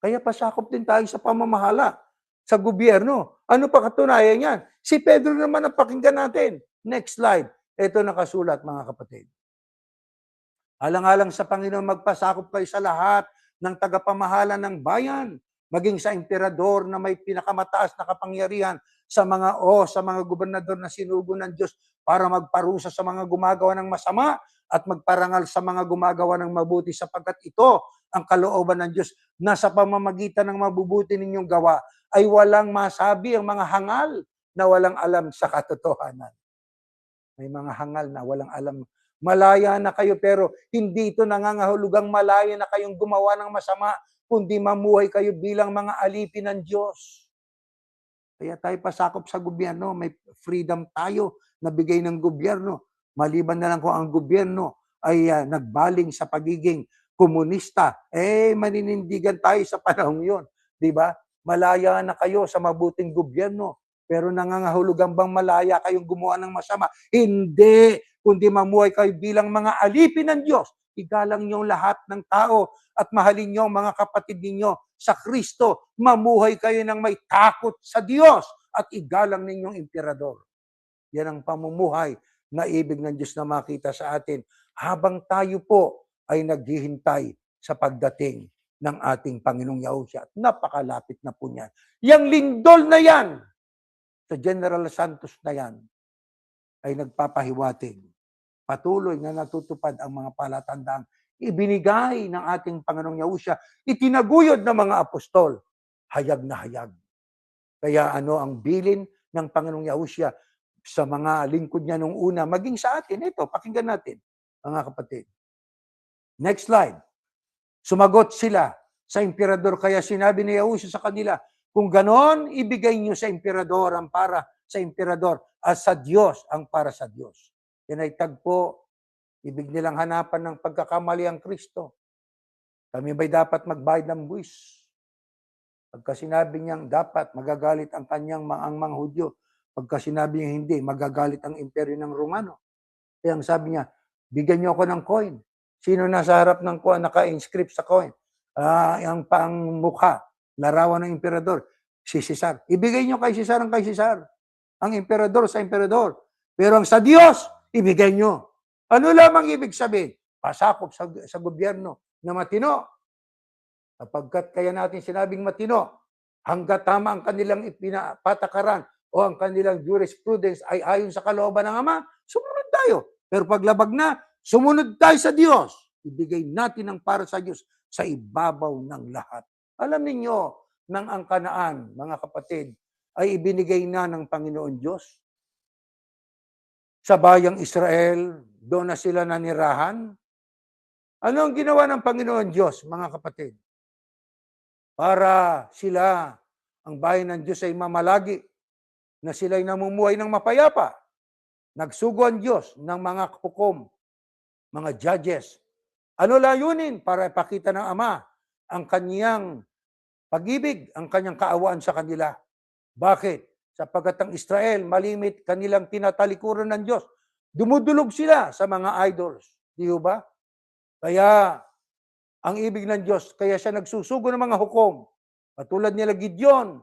Kaya pasakop din tayo sa pamamahala, sa gobyerno. Ano pa katunayan yan? Si Pedro naman ang pakinggan natin. Next slide. Ito nakasulat, mga kapatid. Alang-alang sa Panginoon, magpasakop kayo sa lahat ng tagapamahala ng bayan, maging sa emperador na may pinakamataas na kapangyarihan, sa mga gobernador na sinugo ng Diyos para magparusa sa mga gumagawa ng masama at magparangal sa mga gumagawa ng mabuti, sapagkat ito ang kalooban ng Diyos na sa pamamagitan ng mabubuti ninyong gawa ay walang masabi ang mga hangal na walang alam sa katotohanan. May mga hangal na walang alam. Malaya na kayo pero hindi ito nangangahulugang malaya na kayong gumawa ng masama, kundi mamuhay kayo bilang mga alipin ng Diyos. Kaya tayo pasakop sa gobyerno, may freedom tayo na bigay ng gobyerno. Maliban na lang kung ang gobyerno ay nagbaling sa pagiging komunista, maninindigan tayo sa panahong yun. Di ba? Malaya na kayo sa mabuting gobyerno. Pero nangangahulugan bang malaya kayong gumawa ng masama? Hindi! Kundi mamuhay kayo bilang mga alipin ng Diyos. Igalang niyo lahat ng tao at mahalin niyo ang mga kapatid ninyo sa Kristo. Mamuhay kayo ng may takot sa Diyos at igalang ninyong emperador. Yan ang pamumuhay na ibig ng Diyos na makita sa atin habang tayo po ay naghihintay sa pagdating ng ating Panginoong Yahushua. At napakalapit na po niyan. Yang lindol na yan, sa General Santos na yan, ay nagpapahiwatig. Patuloy na natutupad ang mga palatandaang ibinigay ng ating Panginoong Yahushua, itinaguyod ng mga apostol, hayag na hayag. Kaya ano ang bilin ng Panginoong Yahushua sa mga lingkod niya nung una, maging sa atin, ito, pakinggan natin, mga kapatid. Next slide. Sumagot sila sa emperador, kaya sinabi ni Yahushua sa kanila, kung ganon, ibigay niyo sa emperador ang para sa emperador at sa Diyos ang para sa Diyos. Yan ay tagpo, ibig nilang hanapan ng pagkakamali ang Kristo. Kami ba'y dapat magbayad ng buwis? Pagka sinabi niyang dapat, magagalit ang kanyang mga Hudyo. Pagka sinabi niya hindi, magagalit ang imperyo ng Romano. Kaya ang sabi niya, bigyan niyo ako ng coin. Sino nasa harap ng coin, naka-inscript sa coin? Ang pangmukha, larawan ng emperador, si Cesar. Ibigay niyo kay Cesar ang kay Cesar. Ang emperador sa emperador. Pero ang sa Diyos, ibigay niyo. Ano lamang ibig sabihin? Pasakop sa gobyerno na matino. Kapagkat kaya natin sinabing matino, hanggat tama ang kanilang ipinapatakaran o ang kanilang jurisprudence ay ayon sa kalooban ng Ama, sumunod tayo. Pero paglabag na, sumunod tayo sa Diyos. Ibigay natin ang para sa Diyos sa ibabaw ng lahat. Alam ninyo, nang ang Kanaan, mga kapatid, ay ibinigay na ng Panginoon Diyos. Sa bayang Israel, doon na sila nanirahan. Ano ang ginawa ng Panginoon Diyos, mga kapatid? Para sila, ang bayan ng Diyos ay mamalagi, na sila'y namumuhay ng mapayapa. Nagsugo ang Diyos ng mga hukom, mga judges. Ano layunin? Para ipakita ng Ama ang kanyang pag-ibig, ang kanyang kaawaan sa kanila. Bakit? Sapagkat ang Israel, malimit kanilang tinatalikuran ng Diyos. Dumudulog sila sa mga idols. Di ba? Kaya, ang ibig ng Diyos, kaya siya nagsusugo ng mga hukom. Katulad nila Gideon,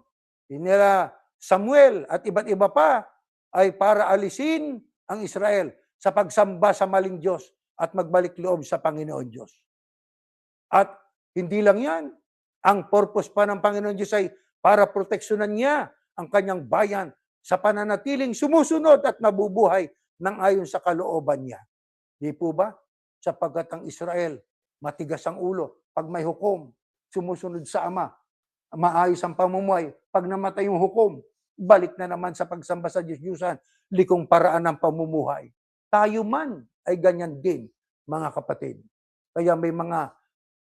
nila Samuel, at iba't iba pa. ay para alisin ang Israel sa pagsamba sa maling Diyos at magbalik loob sa Panginoon Diyos. At hindi lang yan, ang purpose pa ng Panginoon Diyos ay para proteksyonan niya ang kanyang bayan sa pananatiling sumusunod at nabubuhay ng ayon sa kalooban niya. Di po ba? Sapagkat ang Israel, matigas ang ulo. Pag may hukom, sumusunod sa Ama. Maayos ang pamumuhay. Pag namatay yung hukom, balik na naman sa pagsamba sa Diyos-Diyusan, likong paraan ng pamumuhay. Tayo man ay ganyan din, mga kapatid. Kaya may mga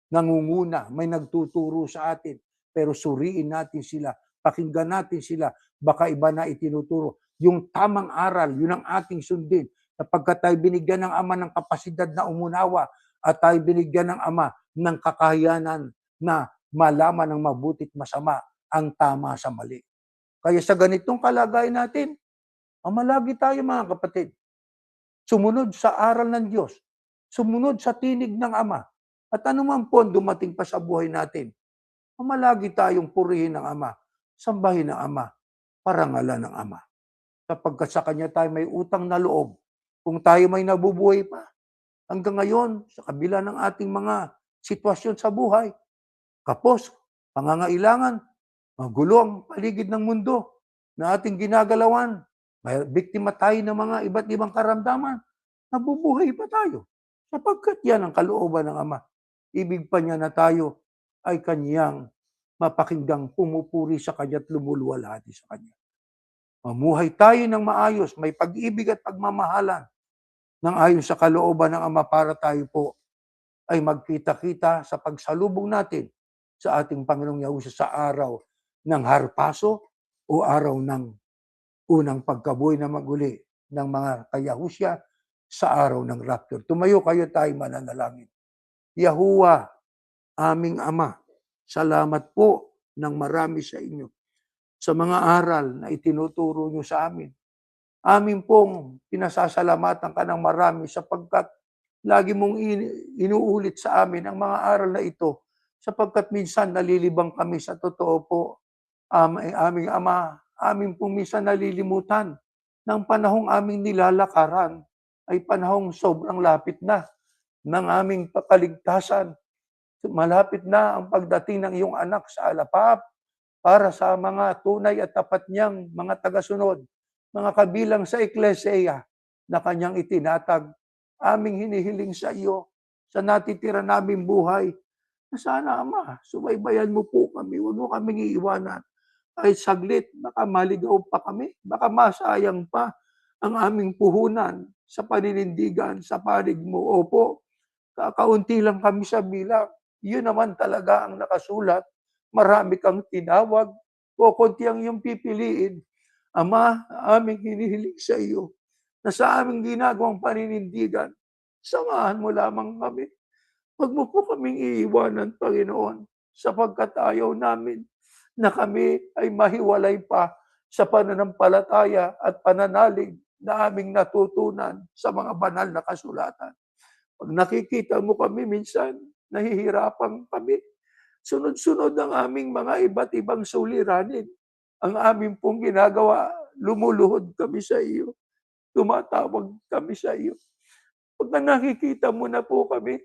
nangunguna, may nagtuturo sa atin, pero suriin natin sila, pakinggan natin sila, baka iba na itinuturo. Yung tamang aral, yun ang ating sundin. Kapag tayo binigyan ng Ama ng kapasidad na umunawa at tayo binigyan ng Ama ng kakayanan na malaman ng mabutit masama ang tama sa mali. Kaya sa ganitong kalagayan natin, malagi tayo mga kapatid. Sumunod sa aral ng Diyos. Sumunod sa tinig ng Ama. At anuman po dumating pa sa buhay natin, malagi tayong purihin ng Ama, sambahin ng Ama, parangalan ng Ama. Sapagkat sa Kanya tayo may utang na loob. Kung tayo may nabubuhay pa, hanggang ngayon, sa kabila ng ating mga sitwasyon sa buhay, kapos, pangangailangan, magulo ang paligid ng mundo na ating ginagalawan, may biktima tayo ng mga iba't ibang karamdaman, nabubuhay pa tayo. Sapagkat yan ang kalooban ng Ama. Ibig pa niya na tayo ay Kanyang mapakinggang pumupuri sa Kanya at lumuluwalhati sa Kanya. Mamuhay tayo ng maayos, may pag-ibig at pagmamahalan ng ayon sa kalooban ng Ama para tayo po ay magkita-kita sa pagsalubong natin sa ating Panginoong Yahushua sa araw ng harpaso o araw ng unang pagkabuhay na maguli ng mga kayahusya sa araw ng rapture. Tumayo kayo, tayo mananalangin. Yahuwah, aming Ama, salamat po ng marami sa inyo sa mga aral na itinuturo nyo sa amin. Amin pong pinasasalamatan ka ng marami sapagkat lagi mong inuulit sa amin ang mga aral na ito sapagkat minsan nalilibang kami sa totoo po. Aming Ama, amin pong minsan nalilimutan ng panahong aming nilalakaran ay panahong sobrang lapit na ng aming kaligtasan. Malapit na ang pagdating ng iyong anak sa alapap para sa mga tunay at tapat niyang mga tagasunod, mga kabilang sa Ecclesia na kanyang itinatag. Aming hinihiling sa iyo, sa natitira naming buhay, na sana Ama, subaybayan mo po kami, huwag mo kaming iiwanan. Kahit saglit, baka maligaw pa kami, baka masayang pa ang aming puhunan sa paninindigan, sa panig mo. Opo, kakaunti lang kami sa bilang. Yun naman talaga ang nakasulat. Marami kang tinawag, o konti ang iyong pipiliin. Ama, aming hinihiling sa iyo na sa aming ginagawang paninindigan, samahan mo lamang kami. Huwag mo po kaming iiwanan, Panginoon, sapagkat ayaw namin na kami ay mahiwalay pa sa pananampalataya at pananalig na aming natutunan sa mga banal na kasulatan. Pag nakikita mo kami minsan, nahihirapan kami. Sunod-sunod ang aming mga iba't ibang suliranin. Ang aming pong ginagawa, lumuluhod kami sa iyo. Tumatawag kami sa iyo. Pag nakikita mo na po kami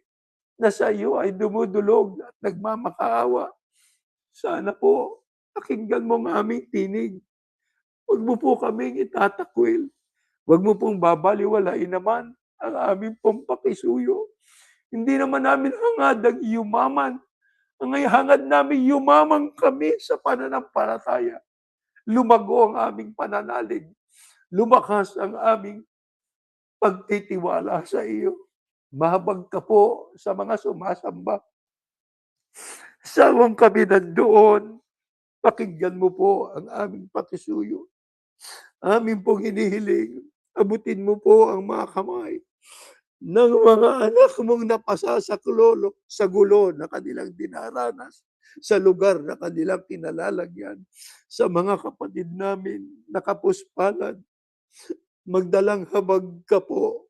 na sa iyo ay dumudulog at nagmamakaawa, sana po pakinggan mo ang aming tinig. Huwag mo po kaming itatakwil. Huwag mo pong babaliwalain naman ang aming pong pakisuyo. Hindi naman namin hangad ang yumaman. Ang hangad namin yumaman kami sa pananampalataya. Lumago ang aming pananalig. Lumakas ang aming pagtitiwala sa iyo. Mahabag ka po sa mga sumasamba. Sawang kami nandoon. Pakinggan mo po ang aming pakisuyo. Amin pong hinihiling, abutin mo po ang mga kamay ng mga anak mong napasa sa gulo na kanilang dinaranas, sa lugar na kanilang kinalalagyan, sa mga kapatid namin nakapuspalad, magdalang habag ka po.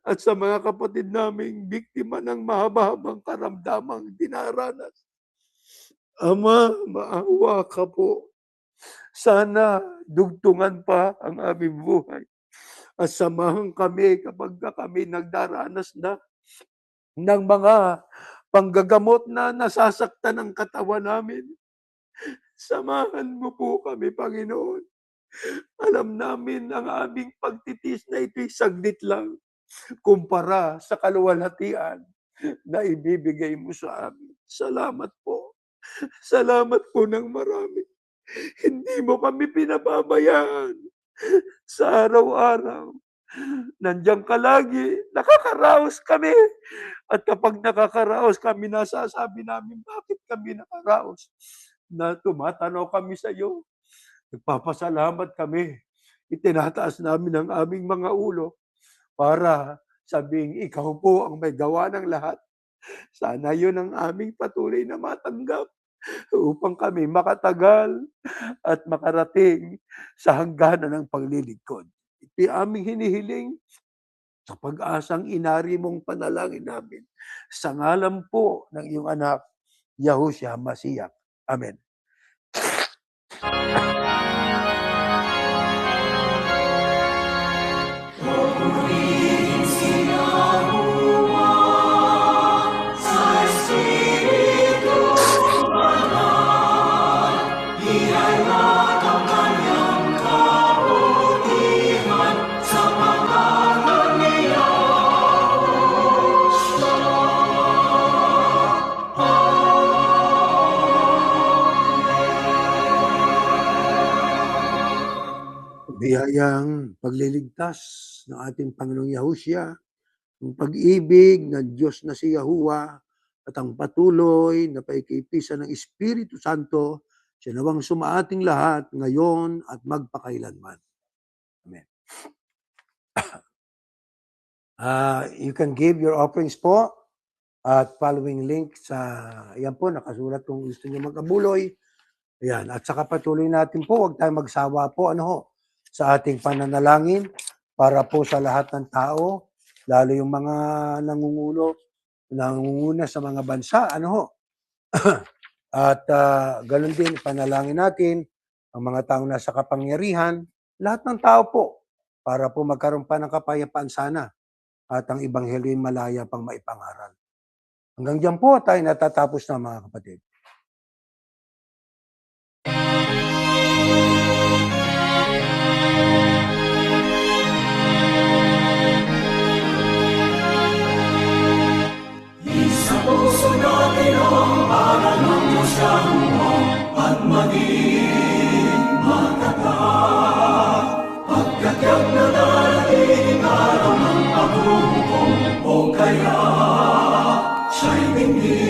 At sa mga kapatid naming biktima ng mahaba-habang karamdamang dinaranas, Ama, maawa ka po. Sana dugtungan pa ang aming buhay at samahan kami kapagka kami nagdaranas na ng mga panggagamot na nasasaktan ang katawan namin. Samahan mo po kami, Panginoon. Alam namin ang aming pagtitiis na ito'y saglit lang kumpara sa kaluwalhatian na ibibigay mo sa amin. Salamat po. Salamat po ng marami. Hindi mo kami pinababayaan sa araw-araw. Nandiyan ka lagi, nakakaraos kami. At kapag nakakaraos kami, nasasabi namin, bakit kami nakaraos? Na tumatanaw kami sa iyo. Nagpapasalamat kami. Itinataas namin ang aming mga ulo para sabing ikaw po ang may gawa ng lahat. Sana yun ang aming patuloy na matanggap upang kami makatagal at makarating sa hangganan ng paglilingkod. Ito'y aming hinihiling sa pag-asang inari mong panalangin namin. Sa ngalan po ng iyong anak, Yahushua Masiyak. Amen. Biyayang pagliligtas ng ating Panginoong Yahushua, ang pag-ibig ng Diyos na si Yahuwah at ang patuloy na paikipisan ng Espiritu Santo, siya nawang sumaating lahat ngayon at magpakailanman. Amen. You can give your offerings po at following link ayan po, nakasulat kung gusto niyo mag-abuloy. Ayan, at saka patuloy natin po, huwag tayong magsawa po, sa ating pananalangin para po sa lahat ng tao, lalo yung mga nangunguna sa mga bansa, At ganun din, panalangin natin ang mga taong nasa kapangyarihan, lahat ng tao po, para po magkaroon pa ng kapayapaan sana at ang Ebanghelyo malaya pang maipangaral. Hanggang diyan po tayo natatapos na, mga kapatid. Sa puso natin ang aral ng Diyos Yahuwah at maging matatag. Pagkatyak na darating araw ng paghuhukom o kaya siya'y hindi